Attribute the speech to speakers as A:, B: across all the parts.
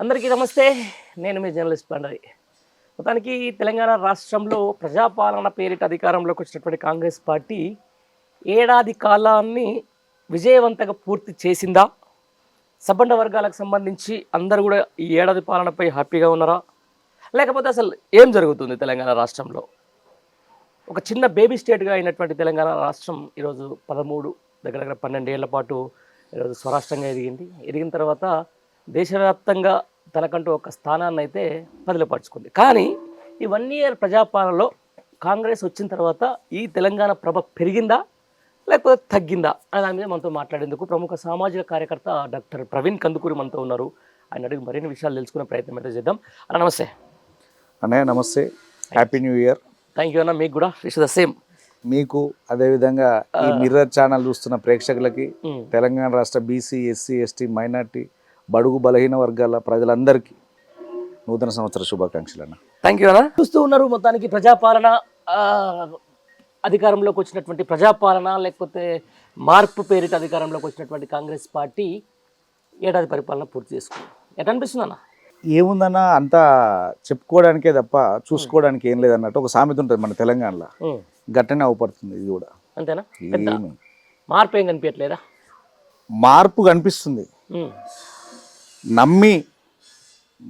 A: అందరికీ నమస్తే. నేను మీ జర్నలిస్ట్ పండరి. మొత్తానికి తెలంగాణ రాష్ట్రంలో ప్రజాపాలన పేరిట అధికారంలోకి వచ్చినటువంటి కాంగ్రెస్ పార్టీ ఏడాది కాలాన్ని విజయవంతంగా పూర్తి చేసిందా? సబ్బండ వర్గాలకు సంబంధించి అందరూ కూడా ఈ ఏడాది పాలనపై హ్యాపీగా ఉన్నారా? లేకపోతే అసలు ఏం జరుగుతుంది తెలంగాణ రాష్ట్రంలో? ఒక చిన్న బేబీ స్టేట్గా అయినటువంటి తెలంగాణ రాష్ట్రం ఈరోజు 13 దగ్గర దగ్గర 12 ఏళ్ల పాటు ఈరోజు స్వరాష్ట్రంగా ఎదిగిన తర్వాత దేశవ్యాప్తంగా తనకంటూ ఒక స్థానాన్ని అయితే పదిలపరుచుకుంది. కానీ ఈ 1 ఇయర్ ప్రజాపాలనలో కాంగ్రెస్ వచ్చిన తర్వాత ఈ తెలంగాణ ప్రభ పెరిగిందా లేకపోతే తగ్గిందా అనే దాని మీద మనతో మాట్లాడేందుకు ప్రముఖ సామాజిక కార్యకర్త డాక్టర్ ప్రవీణ్ కందుకూరి మనతో ఉన్నారు. ఆయన అడిగి మరిన్ని విషయాలు తెలుసుకునే ప్రయత్నం అయితే చేద్దాం. అన్న నమస్తే.
B: అన్నయ్య నమస్తే, happy new year.
A: Thank you అన్న. మీకు కూడా విష్ ద సేమ్.
B: మీకు అదేవిధంగా ఈ మిర్రర్ ఛానల్ చూస్తున్న ప్రేక్షకులకి, తెలంగాణ రాష్ట్ర బీసీ, ఎస్సీ, ఎస్టీ, మైనార్టీ, బడుగు బలహీన వర్గాల ప్రజలందరికీ నూతన సంవత్సర శుభాకాంక్షలు అన్న.
A: థ్యాంక్ యూ అన్న. చూస్తూ ఉన్నారు మొత్తానికి ప్రజాపాలన అధికారంలోకి వచ్చినటువంటి ప్రజాపాలన లేకపోతే మార్పు పేరిట అధికారంలోకి వచ్చినటువంటి కాంగ్రెస్ పార్టీ ఏడాది పరిపాలన పూర్తి చేసుకుంది. ఎట్లా అనిపిస్తుంది అన్న?
B: ఏముందన్న, అంతా చెప్పుకోవడానికే తప్ప చూసుకోవడానికి ఏం లేదన్నట్టు ఒక సామెత ఉంటుంది మన తెలంగాణలో. గట్టనే అవపడుతుంది ఇది కూడా.
A: అంతేనా? మార్పు ఏం కనిపించట్లేదా?
B: మార్పు కనిపిస్తుంది. నమ్మి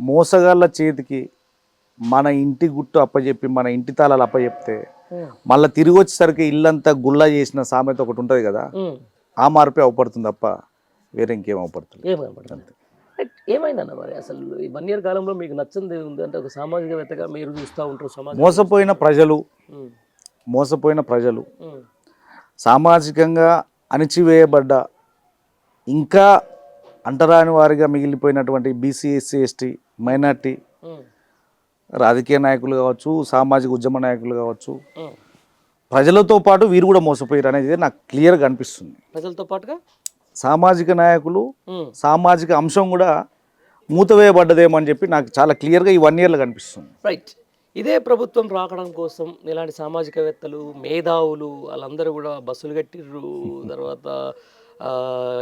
B: మోసగాళ్ళ చేతికి మన ఇంటి గుట్టు అప్పచెప్పి మన ఇంటి తాళాలు అప్పచెప్తే మళ్ళీ తిరిగి వచ్చేసరికి ఇల్లంతా గుల్లా చేసిన సామెత ఒకటి ఉంటుంది కదా, ఆ మార్పే అవపడుతుంది తప్ప వేరే ఇంకేం అవపడుతుంది.
A: ఏమైందన్న మరి అసలు ఈ 1 ఇయర్ కాలంలో మీకు నచ్చింది ఉంది అంటే ఒక సామాజికవేత్తగా మీరు చూస్తూ ఉంటారు సమాజం.
B: మోసపోయిన ప్రజలు సామాజికంగా అణిచివేయబడ్డ ఇంకా అంటరాని వారిగా మిగిలిపోయినటువంటి బీసీ, ఎస్సీ, ఎస్టీ, మైనార్టీ రాజకీయ నాయకులు కావచ్చు, సామాజిక ఉద్యమ నాయకులు కావచ్చు, ప్రజలతో పాటు వీరు కూడా మోసపోయారు అనేది నాకు క్లియర్గా అనిపిస్తుంది.
A: ప్రజలతో పాటుగా
B: సామాజిక నాయకులు, సామాజిక అంశం కూడా మూతవేయబడ్డదేమో అని చెప్పి నాకు చాలా క్లియర్గా ఈ 1 ఇయర్లో కనిపిస్తుంది.
A: రైట్. ఇదే ప్రభుత్వం రాకడం కోసం ఇలాంటి సామాజికవేత్తలు, మేధావులు వాళ్ళందరూ కూడా బస్సులు కట్టిర్రు, తర్వాత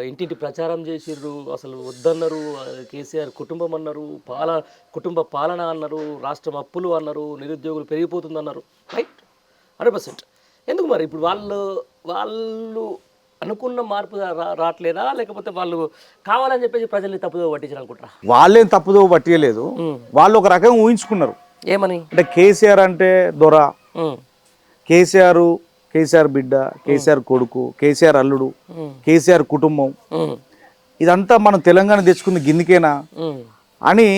A: ఇంటింటి ప్రచారం చేసిర్రు, అసలు వద్దన్నారు, కేసీఆర్ కుటుంబం అన్నారు, కుటుంబ పాలన అన్నారు, రాష్ట్రం అప్పులు అన్నారు, నిరుద్యోగులు పెరిగిపోతుందన్నారు. రైట్, 100%. ఎందుకు మరి ఇప్పుడు వాళ్ళు అనుకున్న మార్పు రావట్లేదా లేకపోతే వాళ్ళు కావాలని చెప్పేసి ప్రజల్ని తప్పుదో పట్టించారు అనుకుంటారా?
B: వాళ్ళేం తప్పుదో పట్టియలేదు, వాళ్ళు ఒక రకంగా ఊహించుకున్నారు.
A: ఏమని
B: అంటే కేసీఆర్ అంటే దొర, కేసీఆర్ బిడ్డ, కేసీఆర్ కొడుకు, కేసీఆర్ అల్లుడు, కేసీఆర్ కుటుంబం, ఇదంతా మనం తెలంగాణ తెచ్చుకుంది గిన్నికేనా అని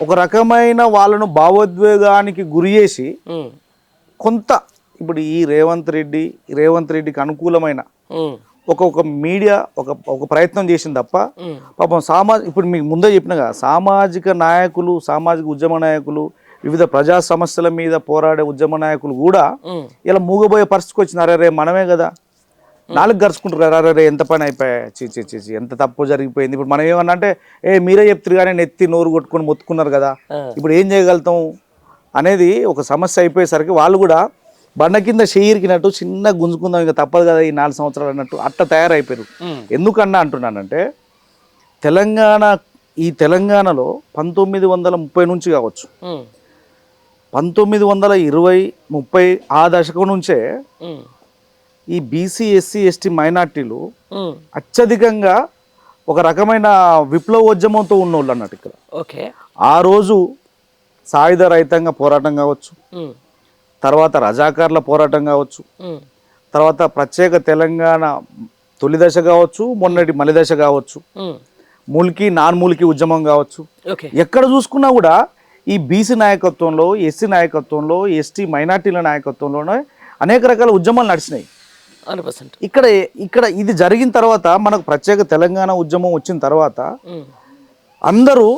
B: ఒక రకమైన వాళ్ళను భావోద్వేగానికి గురి చేసి కొంత ఇప్పుడు ఈ రేవంత్ రెడ్డికి అనుకూలమైన ఒక మీడియా ఒక ప్రయత్నం చేసింది తప్ప పాపం ఇప్పుడు మీకు ముందే చెప్పినగా సామాజిక నాయకులు, సామాజిక ఉద్యమ నాయకులు, వివిధ ప్రజా సమస్యల మీద పోరాడే ఉద్యమ నాయకులు కూడా ఇలా మూగబోయే పరిస్థితికి వచ్చినారు. రే మనమే కదా నాలుగు గరుచుకుంటారు, రే ఎంత పని అయిపోయా, చీ ఎంత తప్పు జరిగిపోయింది. ఇప్పుడు మనం ఏమన్నా అంటే మీరే చెప్తారు కానీ నెత్తి నోరు కొట్టుకొని మొత్తుకున్నారు కదా, ఇప్పుడు ఏం చేయగలుగుతాం అనేది ఒక సమస్య అయిపోయేసరికి వాళ్ళు కూడా బండ కింద చెయ్యిరికినట్టు చిన్న గుంజుకుందాం ఇంకా తప్పదు కదా ఈ 4 సంవత్సరాలు అన్నట్టు అట్లా తయారైపోయారు. ఎందుకన్నా అంటున్నానంటే ఈ తెలంగాణలో 1930 నుంచి కావచ్చు, 1920, 30 ఆ దశకం నుంచే ఈ బీసీ, ఎస్సీ, ఎస్టీ, మైనార్టీలు అత్యధికంగా ఒక రకమైన విప్లవోద్యమంతో ఉన్నోళ్ళు అన్నట్టు ఇక్కడ. ఆ రోజు సాయుధ రైతాంగ పోరాటం కావచ్చు, తర్వాత రజాకార్ల పోరాటం కావచ్చు, తర్వాత ప్రత్యేక తెలంగాణ తొలి దశ కావచ్చు, మొన్నటి మలి దశ కావచ్చు, మూలికి నాన్ మూలికి ఉద్యమం కావచ్చు, ఎక్కడ చూసుకున్నా కూడా ఈ బీసీ నాయకత్వంలో, ఎస్సీ నాయకత్వంలో, ఎస్టీ మైనార్టీల నాయకత్వంలోనే అనేక రకాల ఉద్యమాలు నడిచినాయి. ఇక్కడ ఇది జరిగిన తర్వాత మనకు ప్రత్యేక తెలంగాణ ఉద్యమం వచ్చిన తర్వాత అందరూ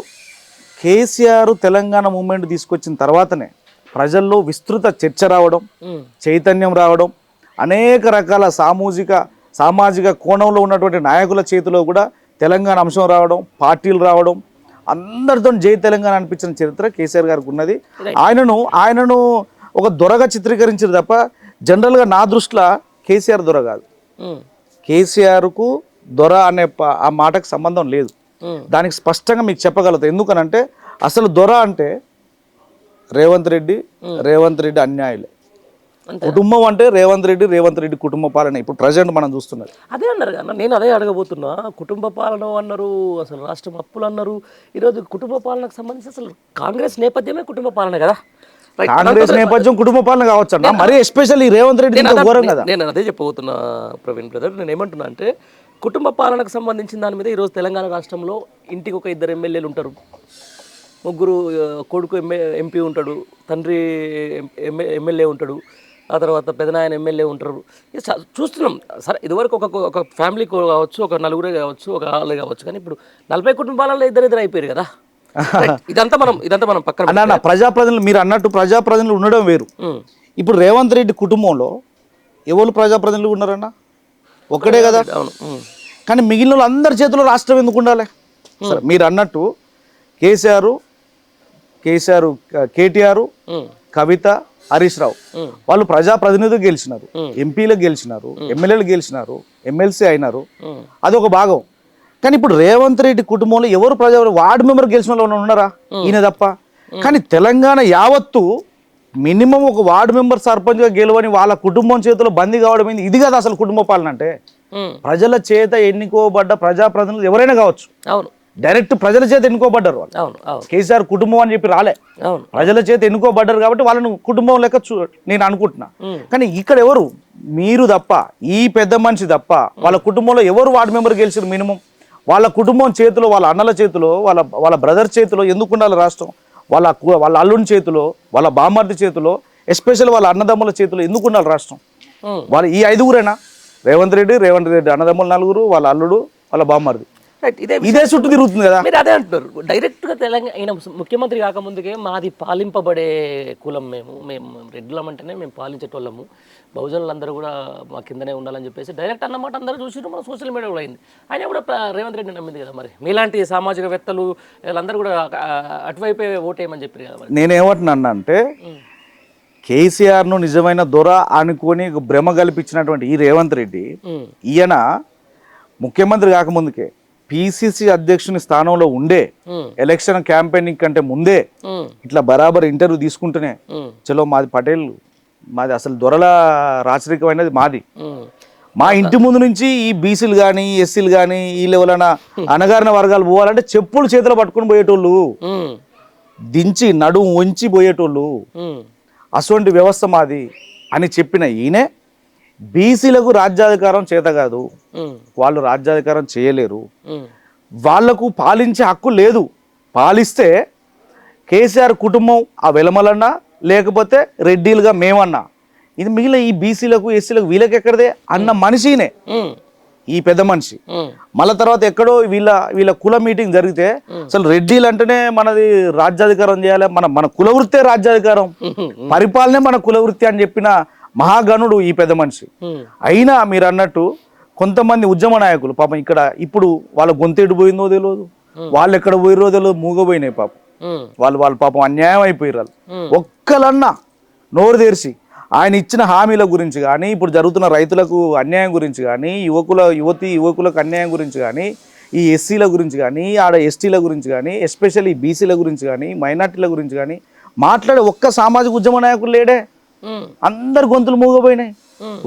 B: కేసీఆర్ తెలంగాణ మూవ్మెంట్ తీసుకొచ్చిన తర్వాతనే ప్రజల్లో విస్తృత చర్చ రావడం, చైతన్యం రావడం, అనేక రకాల సామాజిక కోణంలో ఉన్నటువంటి నాయకుల చేతిలో కూడా తెలంగాణ అంశం రావడం, పార్టీలు రావడం, అందరితో జై తెలంగాణ అనిపించిన చరిత్ర కేసీఆర్ గారికి ఉన్నది. ఆయనను ఒక దొరగా చిత్రీకరించారు తప్ప జనరల్గా నా దృష్టిలో కేసీఆర్ దొర కాదు. కేసీఆర్కు దొర అనే ఆ మాటకు సంబంధం లేదు. దానికి స్పష్టంగా మీకు చెప్పగలుగుతా. ఎందుకనంటే అసలు దొర అంటే రేవంత్ రెడ్డి అన్యాయులే. కుటుంబం అంటే రేవంత్ రెడ్డి కుటుంబ పాలన ఇప్పుడు ప్రజెంట్ మనం చూస్తున్నది.
A: అదే అన్నారు కదా, నేను అదే అడగబోతున్నా. కుటుంబ పాలన అన్నారు, అసలు రాష్ట్రం అప్పులు అన్నారు. ఈరోజు కుటుంబ పాలనకు సంబంధించి అసలు కాంగ్రెస్ నేపథ్యమే కుటుంబ పాలన కదా.
B: కాంగ్రెస్ నేపథ్యం కుటుంబ పాలన కావచ్చు అన్న, మరి ఎస్పెషల్లీ రేవంత్ రెడ్డి ఘోరం కదా.
A: నేను అదే చెప్పబోతున్నా ప్రవీణ్ బ్రదర్. నేను ఏమంటున్నా అంటే కుటుంబ పాలనకు సంబంధించిన దాని మీద ఈరోజు తెలంగాణ రాష్ట్రంలో ఇంటికి ఒక 2 ఎమ్మెల్యేలు ఉంటారు, 3 కొడుకు ఎంపీ ఉంటాడు, తండ్రి ఎమ్మెల్యే ఉంటాడు, ఆ తర్వాత పెదనాయన ఎమ్మెల్యే ఉంటారు. చూస్తున్నాం సరే, ఇదివరకు ఒక ఫ్యామిలీ కావచ్చు, ఒక నలుగురే కావచ్చు, ఒక ఆళ్ళే కావచ్చు, కానీ ఇప్పుడు 40 కుటుంబాలలో ఇద్దరు అయిపోయారు కదా. ఇదంతా మనం పక్కన
B: ప్రజాప్రతినిధులు మీరు అన్నట్టు ప్రజాప్రతినిధులు ఉండడం వేరు. ఇప్పుడు రేవంత్ రెడ్డి కుటుంబంలో ఎవరు ప్రజాప్రతినిధులు ఉన్నారన్న? ఒక్కడే కదా. కానీ మిగిలిన వాళ్ళు అందరి చేతిలో రాష్ట్రం ఎందుకు ఉండాలి? సరే, మీరు అన్నట్టు కేటీఆర్, కవిత, హరీష్ రావు వాళ్ళు ప్రజాప్రతినిధులు గెలిచినారు, ఎంపీలకు గెలిచినారు, ఎమ్మెల్యేలు గెలిచినారు, ఎమ్మెల్సీ అయినారు, అదొక భాగం. కానీ ఇప్పుడు రేవంత్ రెడ్డి కుటుంబంలో ఎవరు వార్డు మెంబర్ గెలిచిన వాళ్ళు ఉన్నారా? ఈయన తప్ప. కానీ తెలంగాణ యావత్తు మినిమం ఒక వార్డు మెంబర్ సర్పంచ్గా గెలవని వాళ్ళ కుటుంబం చేతిలో బందీ కావడం ఏంది? ఇది కదా అసలు కుటుంబ పాలన అంటే. ప్రజల చేత ఎన్నుకోబడ్డ ప్రజాప్రతినిధులు ఎవరైనా కావచ్చు, అవును, డైరెక్ట్ ప్రజల చేత ఎన్నుకోబడ్డారు వాళ్ళు. కేసీఆర్ కుటుంబం అని చెప్పి రాలే, ప్రజల చేత ఎన్నుకోబడ్డారు కాబట్టి వాళ్ళను కుటుంబం లెక్క నేను అనుకుంటున్నా. కానీ ఇక్కడ ఎవరు? మీరు తప్ప, ఈ పెద్ద మనిషి తప్ప వాళ్ళ కుటుంబంలో ఎవరు వార్డు మెంబర్ గెలిచారు? మినిమం వాళ్ళ కుటుంబం చేతిలో, వాళ్ళ అన్నల చేతిలో, వాళ్ళ బ్రదర్ చేతిలో ఎందుకు ఉండాలి రాష్ట్రం? వాళ్ళ అల్లుని చేతిలో, వాళ్ళ బామ్మర్ది చేతిలో, ఎస్పెషల్ వాళ్ళ అన్నదమ్ముల చేతిలో ఎందుకు ఉండాలి రాష్ట్రం? వాళ్ళు ఈ 5గురేనా? రేవంత్ రెడ్డి అన్నదమ్ములు 4, వాళ్ళ అల్లుడు, వాళ్ళ బామ్మర్ది, ఇదే చుట్టూ తిరుగుతుంది కదా.
A: మీరు అదే అంటున్నారు. డైరెక్ట్గా తెలంగాణ ముఖ్యమంత్రి కాకముందుకే మాది పాలింపబడే కులం, మేము రెడ్లం అంటేనే మేము పాలించేటోళ్ళము, బహుజనులందరూ కూడా మా కిందనే ఉండాలని చెప్పేసి డైరెక్ట్ అన్నమాట అందరూ చూసి మన సోషల్ మీడియా కూడా అయింది. ఆయన కూడా రేవంత్ రెడ్డి నమ్మింది కదా. మరి మీలాంటి సామాజికవేత్తలు వీళ్ళందరూ కూడా అటువైపే ఓటేయమని చెప్పారు కదా.
B: నేనేమంటున్నా అంటే కేసీఆర్ను నిజమైన దొర అనుకొని భ్రమ కల్పించినటువంటి ఈ రేవంత్ రెడ్డి, ఈయన ముఖ్యమంత్రి కాకముందుకే పిసిసి అధ్యక్షుని స్థానంలో ఉండే ఎలక్షన్ క్యాంపెయినింగ్ కంటే ముందే ఇట్లా బరాబర్ ఇంటర్వ్యూ తీసుకుంటూనే చలో మాది పటేల్, మాది అసలు దొరల రాచరికమైనది మాది, మా ఇంటి ముందు నుంచి ఈ బీసీలు కానీ ఎస్సీలు కానీ వీళ్ళు ఎవరైనా అనగారిన వర్గాలు పోవాలంటే చెప్పులు చేతిలో పట్టుకుని పోయేటోళ్ళు, దించి నడుము వంచి పోయేటోళ్ళు, అటువంటి వ్యవస్థ మాది అని చెప్పిన ఈయనే బీసీలకు రాజ్యాధికారం చేత కాదు, వాళ్ళు రాజ్యాధికారం చేయలేరు, వాళ్లకు పాలించే హక్కు లేదు, పాలిస్తే కేసీఆర్ కుటుంబం ఆ వెలమలన్నా లేకపోతే రెడ్డిలుగా మేమన్నా, ఇది మిగిలిన ఈ బీసీలకు ఎస్సీలకు వీళ్ళకి ఎక్కడదే అన్న మనిషినే ఈ పెద్ద మనిషి. మళ్ళా తర్వాత ఎక్కడో వీళ్ళ కుల మీటింగ్ జరిగితే అసలు రెడ్డిలు అంటేనే మనది రాజ్యాధికారం చేయాలి, మన కులవృత్తే రాజ్యాధికారం, పరిపాలనే మన కులవృత్తి అని చెప్పిన మహాగణుడు ఈ పెద్ద మనిషి. అయినా మీరు అన్నట్టు కొంతమంది ఉద్యమ నాయకులు పాపం ఇక్కడ ఇప్పుడు వాళ్ళ గొంతెడు పోయిందో తెలియదు, వాళ్ళు ఎక్కడ పోయిరో తెలియదు, మూగపోయినాయి పాపం, వాళ్ళు పాపం అన్యాయం అయిపోయారు. ఒక్కలన్నా నోరు తెరిచి ఆయన ఇచ్చిన హామీల గురించి కానీ, ఇప్పుడు జరుగుతున్న రైతులకు అన్యాయం గురించి కానీ, యువకులకు అన్యాయం గురించి కానీ, ఈ ఎస్సీల గురించి కానీ, ఆడ ఎస్టీల గురించి కానీ, ఎస్పెషల్లీ బీసీల గురించి కానీ, మైనార్టీల గురించి కానీ మాట్లాడే ఒక్క సామాజిక ఉద్యమ నాయకులు లేడే. అందరు గొంతులు మూగపోయినాయి.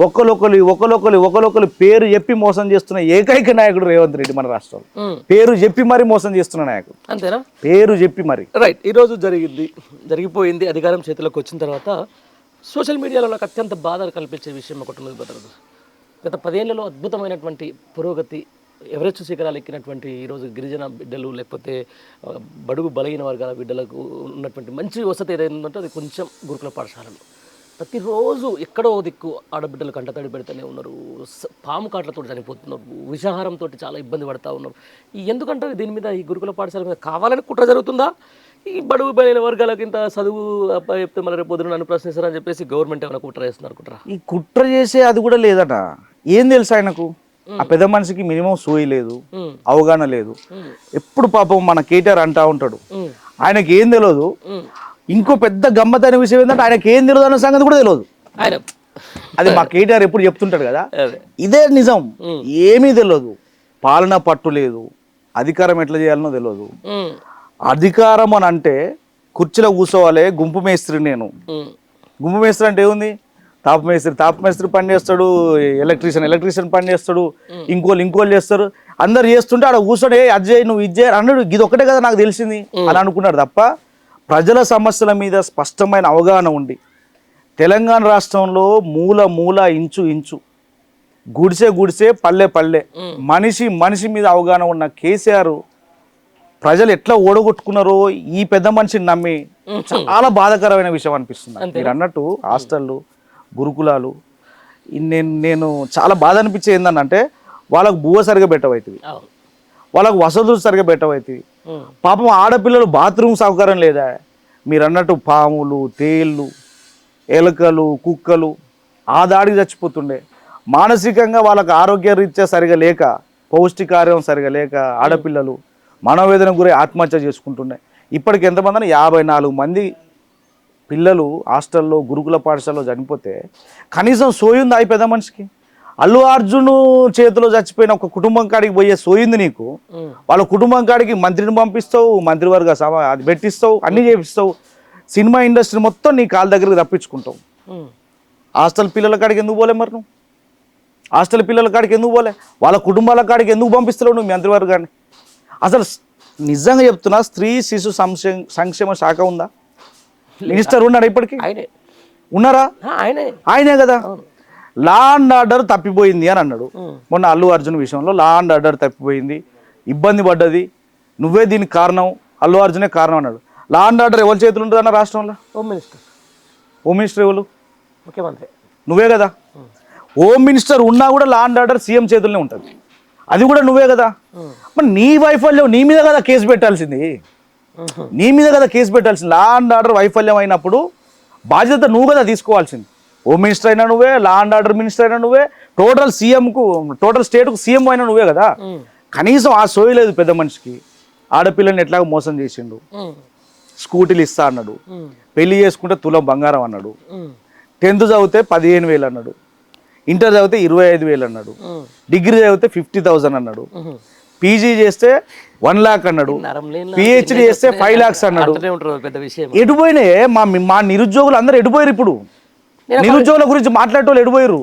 B: ఒకరొకరు పేరు చెప్పి మోసం చేస్తున్న ఏకైక నాయకుడు రేవంత్ రెడ్డి మన రాష్ట్రంలో. పేరు చెప్పి మరి మోసం చేస్తున్న నాయకుడు,
A: అంతేనా?
B: పేరు చెప్పి మరి.
A: రైట్. ఈరోజు జరిగిపోయింది. అధికారం చేతిలోకి వచ్చిన తర్వాత సోషల్ మీడియాలో నాకు అత్యంత బాధ కల్పించే విషయం ఒకటి ఉన్నది బ్రదర్. గత 10 ఏళ్లలో అద్భుతమైనటువంటి పురోగతి, ఎవరెస్ట్ శిఖరాలు ఎక్కినటువంటి ఈరోజు గిరిజన బిడ్డలు లేకపోతే బడుగు బలహీన వర్గాల బిడ్డలకు ఉన్నటువంటి మంచి వసతి ఏదైందంటే అది కొంచెం గురుకుల పాఠశాలలు. ప్రతిరోజు ఎక్కడో దిక్కు ఆడబిడ్డలు కంటతడి పెడుతూనే ఉన్నారు, పాము కాట్లతో చనిపోతున్నారు, విషాహారంతో చాలా ఇబ్బంది పడుతూ ఉన్నారు. ఎందుకంటే దీని మీద ఈ గురుకుల పాఠశాల మీద కావాలని కుట్ర జరుగుతుందా? ఈ బడుగు బలైన వర్గాలకు ఇంత చదువు చెప్తే మళ్ళీ రేపు పొద్దున నన్ను ప్రశ్నిస్తారని చెప్పేసి గవర్నమెంట్ ఏమైనా కుట్ర చేస్తున్నారు?
B: ఈ కుట్ర చేసే అది కూడా లేదట. ఏం తెలుసు ఆయనకు? ఆ పెద్ద మనిషికి మినిమం సోయి లేదు, అవగాహన లేదు. ఎప్పుడు పాపం మన కేటీఆర్ అంటా ఉంటాడు ఆయనకి ఏం తెలియదు. ఇంకో పెద్ద గమ్మతైన విషయం ఏంటంటే ఆయనకి ఏం తెలియదు అన్న సంగతి కూడా తెలియదు. అది మా కేటీఆర్ ఎప్పుడు చెప్తుంటాడు కదా, ఇదే నిజం. ఏమీ తెలియదు, పాలన పట్టు లేదు, అధికారం ఎట్లా చేయాలనో తెలియదు.
A: ఉమ్,
B: అధికారం అని అంటే కుర్చీలో కూర్చోవాలి. గుంపు మేస్త్రి నేను.
A: ఉమ్,
B: గుంపు మేస్త్రి అంటే ఏముంది? తాపు మేస్త్రి పని చేస్తాడు, ఎలక్ట్రీషియన్ పని చేస్తాడు, ఇంకోళ్ళు చేస్తారు. అందరు చేస్తుంటే ఆడ కూర్చొని అది చేయి నువ్వు ఇది చేయి అన్నాడు. ఇది ఒకటే కదా నాకు తెలిసింది అని అనుకున్నాడు తప్ప ప్రజల సమస్యల మీద స్పష్టమైన అవగాహన ఉండి తెలంగాణ రాష్ట్రంలో మూల ఇంచు గుడిసే పల్లె మనిషి మీద అవగాహన ఉన్న కేసీఆర్ ప్రజలు ఎట్లా ఓడగొట్టుకున్నారో ఈ పెద్ద మనిషిని నమ్మి చాలా బాధాకరమైన విషయం అనిపిస్తుంది. మీరు అన్నట్టు హాస్టళ్ళు, గురుకులాలు నేను చాలా బాధ అనిపించే ఏంటంటే వాళ్ళకు బువ్వ సరిగా పెట్టవైతుంది, వాళ్ళకు వసతులు సరిగా పెట్టవైతుంది. పాపం ఆడపిల్లలు బాత్రూమ్ సౌకర్యం లేదా? మీరు అన్నట్టు పాములు, తేళ్ళు, ఎలుకలు, కుక్కలు ఆ దాడికి చచ్చిపోతుండే. మానసికంగా వాళ్ళకు ఆరోగ్య రీత్యా సరిగా లేక, పౌష్టికార్యం సరిగా లేక ఆడపిల్లలు మనోవేదన గురై ఆత్మహత్య చేసుకుంటుండే. ఇప్పటికి ఎంతమంది? 54 మంది పిల్లలు హాస్టల్లో, గురుకుల పాఠశాలలో చనిపోతే కనీసం సోయుంది ఆ పెద్ద మనిషికి? అల్లు అర్జున్ చేతిలో చచ్చిపోయిన ఒక కుటుంబం కాడికి పోయే సోయింది నీకు? వాళ్ళ కుటుంబం కాడికి మంత్రిని పంపిస్తావు, మంత్రివర్గ సభ అది పెట్టిస్తావు, అన్నీ చేపిస్తావు, సినిమా ఇండస్ట్రీ మొత్తం నీ కాళ్ళ దగ్గరికి తప్పించుకుంటావు. హాస్టల్ పిల్లల కాడికి ఎందుకు పోలే? మరి నువ్వు హాస్టల్ పిల్లల కాడికి ఎందుకు పోలే? వాళ్ళ కుటుంబాల కాడికి ఎందుకు పంపిస్తున్నావు నువ్వు మంత్రివర్గాన్ని? అసలు నిజంగా చెప్తున్నా, స్త్రీ శిశు సంక్షేమ శాఖ ఉందా? మినిస్టర్ ఉన్నాడా ఇప్పటికీ? ఉన్నారా? ఆయనే కదా. లా అండ్ ఆర్డర్ తప్పిపోయింది అని అన్నాడు మొన్న అల్లు అర్జున్ విషయంలో. లా అండ్ ఆర్డర్ తప్పిపోయింది, ఇబ్బంది పడ్డది, నువ్వే దీనికి కారణం, అల్లు అర్జునే కారణం అన్నాడు. లా అండ్ ఆర్డర్ ఎవరి చేతులు ఉంటుంది అన్న రాష్ట్రంలో? హోమ్ మినిస్టర్ ఎవరు?
A: ముఖ్యమంత్రి
B: నువ్వే కదా. హోమ్ మినిస్టర్ ఉన్నా కూడా లా అండ్ ఆర్డర్ సీఎం చేతుల్లోనే ఉంటుంది, అది కూడా నువ్వే కదా. మరి నీ వైఫల్యం నీ మీద కదా కేసు పెట్టాల్సింది, నీ మీద కదా కేసు పెట్టాల్సింది. లా అండ్ ఆర్డర్ వైఫల్యం అయినప్పుడు బాధ్యత నువ్వు కదా తీసుకోవాల్సింది. హోమ్ మినిస్టర్ అయినా నువ్వే, లా అండ్ ఆర్డర్ మినిస్టర్ అయినా నువ్వే, టోటల్ స్టేట్కు సీఎం అయినా నువ్వే కదా. కనీసం ఆ సోయలేదు పెద్ద మనిషికి. ఆడపిల్లని ఎట్లాగో మోసం చేసిండు, స్కూటీలు ఇస్తా అన్నాడు, పెళ్లి చేసుకుంటే తులం బంగారం అన్నాడు, 10th చదివితే 15,000 అన్నాడు, ఇంటర్ చదివితే 25,000 అన్నాడు, డిగ్రీ చదివితే 50,000 అన్నాడు, పీజీ చేస్తే 1 lakh అన్నాడు, పిహెచ్డి చేస్తే 5 lakhs అన్నాడు. ఎటుపోయినాయి మా నిరుద్యోగులు అందరూ? ఎటుపోయారు? ఇప్పుడు నిరుద్యోగుల గురించి మాట్లాడేటోళ్ళు ఎటుపోయారు?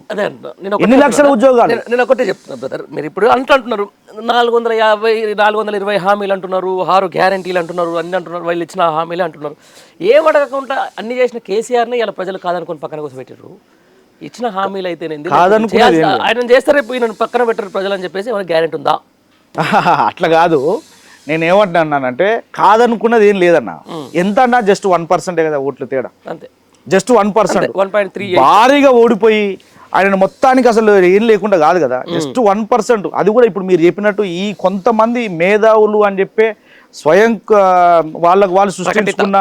B: ఎన్ని లక్షల ఉద్యోగాలు?
A: నేను ఒకటే చెప్తున్నా బ్రదర్, మీరు ఇప్పుడు అంటున్నారు 420 హామీలు అంటున్నారు, 6 గ్యారంటీలు అంటున్నారు, అన్ని అంటున్నారు, వాళ్ళు ఇచ్చిన హామీలు అంటున్నారు. ఏం అడగకుండా అన్ని చేసిన కేసీఆర్ని ఇలా ప్రజలు కాదనుకొని పక్కన కోసం పెట్టారు. ఇచ్చిన హామీలు అయితే ఆయన చేస్తారు, రేపు ఈయన పక్కన పెట్టారు ప్రజలు అని చెప్పేసి ఏమైనా గ్యారెంటీ ఉందా?
B: అట్లా కాదు. నేను ఏమంటున్నానంటే కాదనుకున్నది ఏం లేదన్నా. ఎంత అన్నా జస్ట్ 1% కదా ఓట్లు తేడా, అంతే. జస్ట్ 1%,
A: 1.3
B: భారీగా ఓడిపోయి ఆయన మొత్తానికి అసలు ఏం లేకుండా కాదు కదా, జస్ట్ 1%. అది కూడా ఇప్పుడు మీరు చెప్పినట్టు ఈ కొంతమంది మేధావులు అని చెప్పే స్వయం వాళ్ళు సృష్టించుకున్న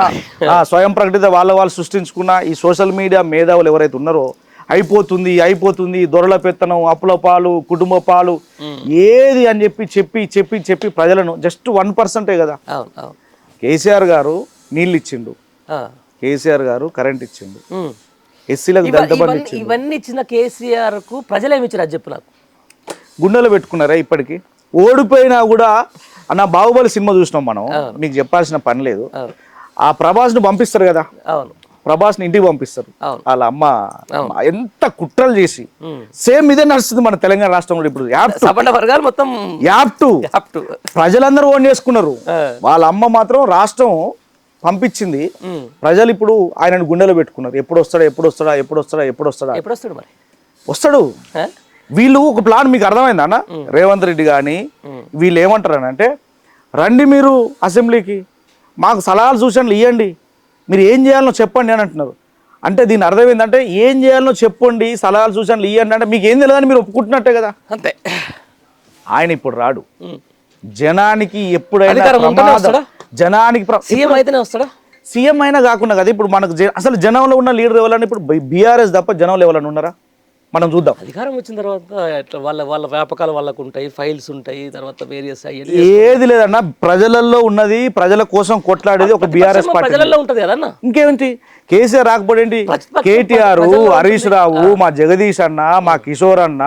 B: స్వయం ప్రకటిత వాళ్ళు సృష్టించుకున్న ఈ సోషల్ మీడియా మేధావులు ఎవరైతే ఉన్నారో అయిపోతుంది దొరల పెత్తనం, అప్పుల పాలు, కుటుంబ పాలు, ఏది అని చెప్పి ప్రజలను జస్ట్ 1%ఏ కదా. కేసీఆర్ గారు నీళ్ళు ఇచ్చిండు, కేసీఆర్ గారు కరెంట్ ఇచ్చిండు, ఎస్సీలకు దళిత బంధు ఇచ్చిండు.
A: ఇవన్నీ ఇచ్చిన కేసీఆర్ కు ప్రజలు ఏమి ఇచ్చారు అది చెప్పు నాకు.
B: గుండెలో పెట్టుకున్నారా? ఇప్పటికి ఓడిపోయినా కూడా అన్న బాహుబలి సినిమా చూసినాం మనం, మీకు చెప్పాల్సిన పని లేదు. ఆ ప్రభాస్ను పంపిస్తారు కదా, ప్రభాస్ని ఇంటికి పంపిస్తారు. వాళ్ళ అమ్మ ఎంత కుట్రలు చేసి సేమ్ ఇదే నడుస్తుంది మన తెలంగాణ రాష్ట్రంలో. ఇప్పుడు ప్రజలందరూ ఓన్ చేసుకున్నారు, వాళ్ళ అమ్మ మాత్రం రాష్ట్రం పంపించింది. ప్రజలు ఇప్పుడు ఆయనను గుండెలో పెట్టుకున్నారు. ఎప్పుడు వస్తాడు. వీళ్ళు ఒక ప్లాన్ మీకు అర్థమైందా అన్న? రేవంత్ రెడ్డి కానీ వీళ్ళు ఏమంటారు అంటే, రండి మీరు అసెంబ్లీకి, మాకు సలహాలు సూచనలు ఇవ్వండి, మీరు ఏం చేయాలనో చెప్పండి అని అంటున్నారు. అంటే దీని అర్థం ఏంటంటే, ఏం చేయాలనో చెప్పండి, సలహాలు సూచనలు ఇవ్వండి అంటే మీకు ఏం తెలియదని మీరు ఒప్పుకుంటున్నట్టే కదా.
A: అంతే.
B: ఆయన ఇప్పుడు రాడు, జనానికి ఎప్పుడైనా జనానికి
A: సీఎం అయితేనే వస్తాడా?
B: సీఎం అయినా కాకుండా కదా. ఇప్పుడు మనకు అసలు జనంలో ఉన్న లీడర్ ఎవరన్నా ఇప్పుడు బీఆర్ఎస్ తప్ప జనంలో ఎవరన్నా ఉన్నారా? మనం చూద్దాం.
A: అధికారం వచ్చిన తర్వాత వాళ్ళ వ్యాపకాలు వాళ్ళకు ఉంటాయి, ఫైల్స్ ఉంటాయి, తర్వాత వేరియస్
B: ఏది లేదన్న. ప్రజలలో ఉన్నది, ప్రజల కోసం కొట్లాడేది ఒక బీఆర్ఎస్ పార్టీ.
A: ప్రజలలో ఉంటది కదన్న.
B: ఇంకేంటి కేసీఆర్ రాకపోడేంటి? కేటీఆర్, హరీష్ రావు, మా జగదీష్ అన్న, మా కిషోర్ అన్న,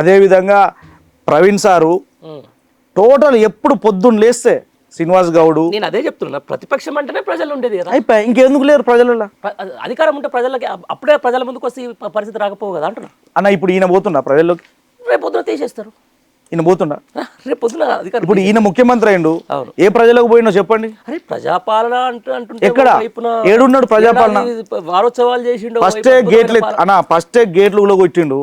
B: అదే విధంగా ప్రవీణ్ సారు, టోటల్ ఎప్పుడు పొద్దున్న లేస్తే శ్రీనివాస్ గౌడు
A: నేను అదే చెప్తున్నా, ప్రతిపక్షం అంటేనే ప్రజలు ఉండేది కదా.
B: అయిపోయి ఇంకెందుకు లేరు ప్రజలలో
A: అధికారం ఉంటే ప్రజలకి అప్పుడే ప్రజల ముందుకు వస్తే ఈ పరిస్థితి రాకపోవు కదా అంటున్నా.
B: అన్న. ఇప్పుడు ఈయన పోతున్నా ప్రజల్లోకి,
A: రేపు పొద్దున తీసేస్తారు.
B: ఈయన పోతున్నా
A: రేపు పొద్దున అధికారం
B: ఇప్పుడు ఈయన ముఖ్యమంత్రి అయిండు,
A: అవును.
B: ఏ ప్రజలకు పోయినో చెప్పండి.
A: అరే ప్రజాపాలన అంటుంటే
B: ఎక్కడ ఏడున్నాడు ప్రజాపాలన?
A: వారోత్సవాలు చేసిండు,
B: ఫస్టే గేట్లు ఫస్టే గేట్లు కొట్టిండు.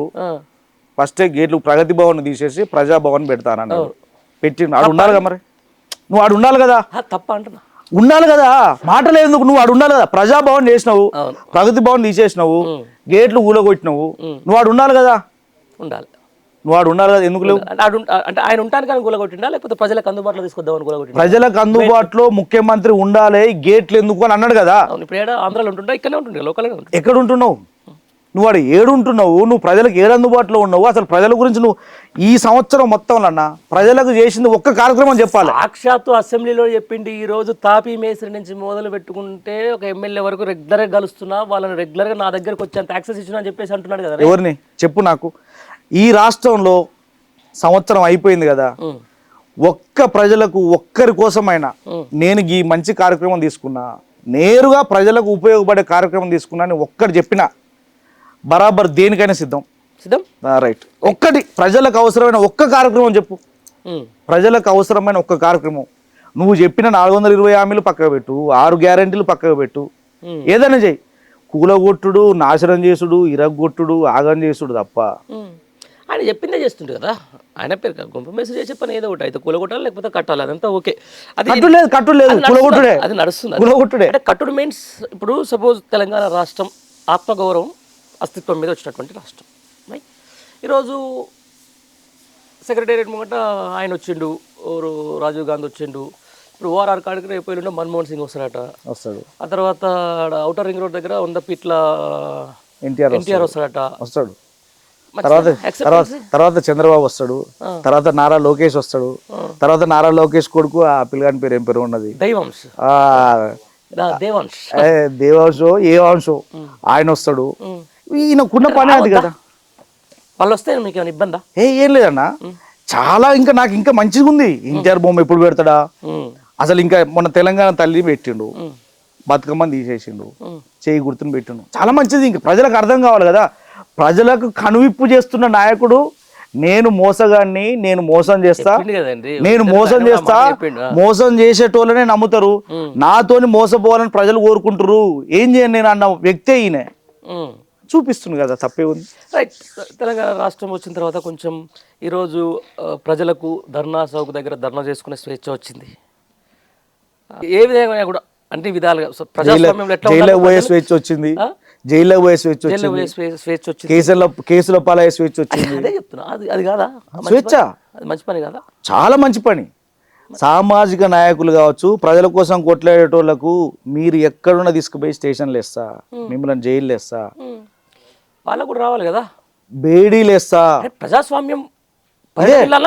B: ఫస్టే గేట్లు ప్రగతి భవన్ తీసేసి ప్రజాభవన్ పెడతానన్నాడు, పెట్టిండు. ఆడు ఉండాలి కదా మరి, నువ్వు ఆడు ఉండాలి కదా.
A: తప్ప అంటున్నా,
B: ఉండాలి కదా, మాటలు ఎందుకు, నువ్వు ఆడు ఉండాలి కదా. ప్రజాభవన్ చేసినావు, ప్రగతి భవన్ తీసేసినావు, గేట్లు ఊలగొట్టినావు, నువ్వు ఆడు ఉండాలి కదా.
A: ఉండాలి,
B: నువ్వు ఆడు ఉండాలి కదా. ఎందుకు లేవు?
A: అంటే ఆయన ఉంటాను కానీ గులగొట్టిండా, లేకపోతే ప్రజలకు అందుబాటులో తీసుకొద్దామని గులగొట్టిండా?
B: ప్రజలకు అందుబాటులో ముఖ్యమంత్రి ఉండాలి, గేట్లు ఎందుకు అని అన్నాడు కదా.
A: ఇప్పుడు ఏడా ఆంధ్రాలో ఉంటుండే, ఇక్కడనే ఉంటుండే, లోకల్గా ఉంటుంది.
B: ఎక్కడ ఉంటున్నావు నువ్వు? వాడు ఏడుంటున్నావు, నువ్వు ప్రజలకు ఏడు అందుబాటులో ఉన్నావు. అసలు ప్రజల గురించి నువ్వు ఈ సంవత్సరం మొత్తంలో అన్న ప్రజలకు చేసింది ఒక్క కార్యక్రమం చెప్పాలి.
A: సాక్షాత్తు అసెంబ్లీలో చెప్పిండి, ఈ రోజు తాపీ మేస్త్రి నుంచి మొదలు పెట్టుకుంటే ఒక ఎమ్మెల్యే వరకు రెగ్యులర్గా కలుస్తున్నా, వాళ్ళని రెగ్యులర్గా నా దగ్గరకు వచ్చేంత యాక్సెస్ ఇచ్చినా అని చెప్పేసి అంటున్నాడు కదా.
B: ఎవరిని చెప్పు నాకు. ఈ రాష్ట్రంలో సంవత్సరం అయిపోయింది కదా, ఒక్క ప్రజలకు ఒక్కరి కోసమైనా నేను ఈ మంచి కార్యక్రమం తీసుకున్నా, నేరుగా ప్రజలకు ఉపయోగపడే కార్యక్రమం తీసుకున్నా అని ఒక్కటి చెప్పినా బరాబర్ దేనికైనా సిద్ధం. రైట్. ఒక్కటి ప్రజలకు అవసరమైన ఒక్క కార్యక్రమం చెప్పు. ప్రజలకు అవసరమైన ఒక్క కార్యక్రమం నువ్వు చెప్పిన 420 హామీలు పక్కకు పెట్టు, 6 గ్యారెంటీలు పక్కకు పెట్టు, ఏదైనా చెయ్యి. కూలగొట్టుడు, నాశనం చేసుడు, ఇరగొట్టుడు, ఆగం చేసుడు తప్ప.
A: ఆయన చెప్పిందే చేస్తుండే కదా. ఆయన పేరు గుంపు మెసేజ్ చేసే పని ఏదో ఒకటి అయితే కూలగొట్టాలి, లేకపోతే కట్టాలి, అదంతా ఓకే. అది
B: కట్టుడు
A: అది నడుస్తుంది. అంటే కట్టుడు మీన్స్ ఇప్పుడు సపోజ్ తెలంగాణ రాష్ట్రం ఆత్మగౌరవం అస్తిత్వం మీద వచ్చినటువంటి రాష్ట్రం. ఈరోజు సెక్రటేరియట్ ముంగట ఆయన వచ్చిండు, రాజీవ్ గాంధీ వచ్చిండు. ఇప్పుడు ఓఆర్ఆర్ కాడికి రేపు వెళ్ళిండో మన్మోహన్ సింగ్ వస్తాడు. ఆ తర్వాత ఔటర్ రింగ్ రోడ్ దగ్గర 100 ఫీట్ల ఎన్టీఆర్ వస్తాడు.
B: తర్వాత చంద్రబాబు వస్తాడు, తర్వాత నారా లోకేష్ వస్తాడు, తర్వాత నారా లోకేష్ కొడుకు ఆ పిల్లగాని పేరు ఏం పేరు ఉన్నది, దేవాంశో ఏ వంశో ఆయన వస్తాడు. ఈయనకున్న పని అది కదా.
A: వాళ్ళు వస్తే మీకు ఏమైనా ఇబ్బందా?
B: ఏం లేదన్నా, చాలా ఇంకా నాకు ఇంకా మంచిగా ఉంది. ఎన్టీఆర్ బొమ్మ ఎప్పుడు పెడతాడా అసలు. ఇంకా మొన్న తెలంగాణ తల్లి పెట్టిండు, బతుకమ్మని తీసేసిండు, చేయి గుర్తుని పెట్టిండు, చాలా మంచిది. ఇంకా ప్రజలకు అర్థం కావాలి కదా. ప్రజలకు కనువిప్పు చేస్తున్న నాయకుడు, నేను మోసగాన్ని, నేను మోసం చేస్తా, మోసం చేసేటోళ్ళనే నమ్ముతారు, నాతోని మోసపోవాలని ప్రజలు కోరుకుంటారు, ఏం చేయను నేను అన్న వ్యక్తే ఈయన చూపిస్తుంది కదా. తప్పే ఉంది.
A: రైట్. తెలంగాణ రాష్ట్రం వచ్చిన తర్వాత కొంచెం ఈరోజు ప్రజలకు ధర్నా చౌక్ దగ్గర ధర్నా చేసుకునే స్వేచ్ఛ వచ్చింది. ఏ విధంగా కూడా అన్ని విధాలుగా
B: జైల్లో పోయే స్వేచ్ఛ వచ్చింది, జైల్లో పోయే స్వేచ్ఛ వచ్చింది, కేసుల పాలయ్యే స్వేచ్ఛ వచ్చింది.
A: అదే చెప్తున్నా, అది కాదా
B: స్వేచ్ఛ?
A: అది మంచి పని కాదా?
B: చాలా మంచి పని. సామాజిక నాయకులు కావచ్చు, ప్రజల కోసం కొట్లాడేటోళ్లకు మీరు ఎక్కడున్నా తీసుకుపోయి స్టేషన్లు వేస్తా, మిమ్మల్ని జైలు వేస్తా,
A: వాళ్ళకు కూడా రావాలి కదా,
B: బేడీలు వేస్తా.
A: ప్రజాస్వామ్యం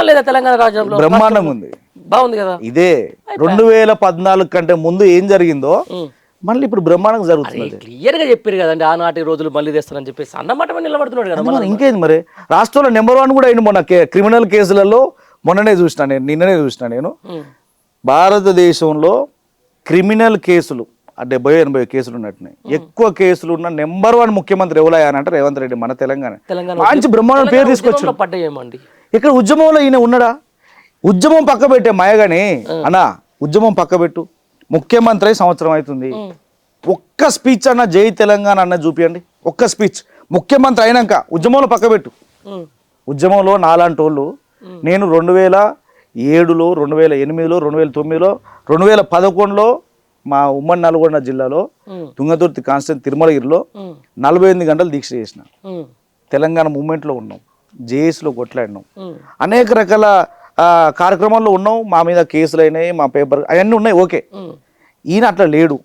A: లేదా తెలంగాణ రాజ్యంలో
B: బ్రహ్మాండంగా ఉంది,
A: బాగుంది కదా.
B: ఇదే 2014 కంటే ముందు ఏం జరిగిందో మళ్ళీ ఇప్పుడు బ్రహ్మాండంగా జరుగుతుంది.
A: క్లియర్ గా చెప్పారు కదండి, ఆనాటి రోజులు మళ్ళీ తెస్తారని చెప్పేసి అన్నమాట నిలబడుతున్నాడు కదా.
B: ఇంకేంది మరి, రాష్ట్రంలో నెంబర్ 1 కూడా అయింది మొన్న క్రిమినల్ కేసులలో. మొన్ననే చూసిన నేను, నిన్ననే చూసిన నేను, భారతదేశంలో క్రిమినల్ కేసులు 70-80 కేసులు ఉన్నట్టున్నాయి. ఎక్కువ కేసులు ఉన్న నెంబర్ 1 ముఖ్యమంత్రి ఎవరయ్యానంటే రేవంత్ రెడ్డి, మన తెలంగాణ. మంచి బ్రహ్మాండం పేరు తీసుకొచ్చాడు. ఇక్కడ ఉద్యమంలో ఈయన ఉన్నాడా? ఉద్యమం పక్క పెట్టే మాయగాని అన్నా, ఉద్యమం పక్క పెట్టు. ముఖ్యమంత్రి సంవత్సరం అవుతుంది, ఒక్క స్పీచ్ అన్న జై తెలంగాణ అన్న చూపియండి. ఒక్క స్పీచ్ ముఖ్యమంత్రి అయినాక ఉద్యమంలో పక్క పెట్టు. ఉద్యమంలో నాలాంటి వాళ్ళు, నేను 2007లో, 2008లో, 2009లో, 2011లో మా ఉమ్మడి నల్గొండ జిల్లాలో తుంగతుర్తి కాన్స్టిట్యూన్సీ తిరుమలగిరిలో 48 గంటలు దీక్ష చేసిన. తెలంగాణ మూమెంట్లో ఉన్నాం, జేఏసీలో కొట్లాడినాం, అనేక రకాల కార్యక్రమాల్లో ఉన్నాం. మా మీద కేసులు అయినాయి, మా పేపర్ అవన్నీ ఉన్నాయి, ఓకే. ఈయన అట్లా లేడు.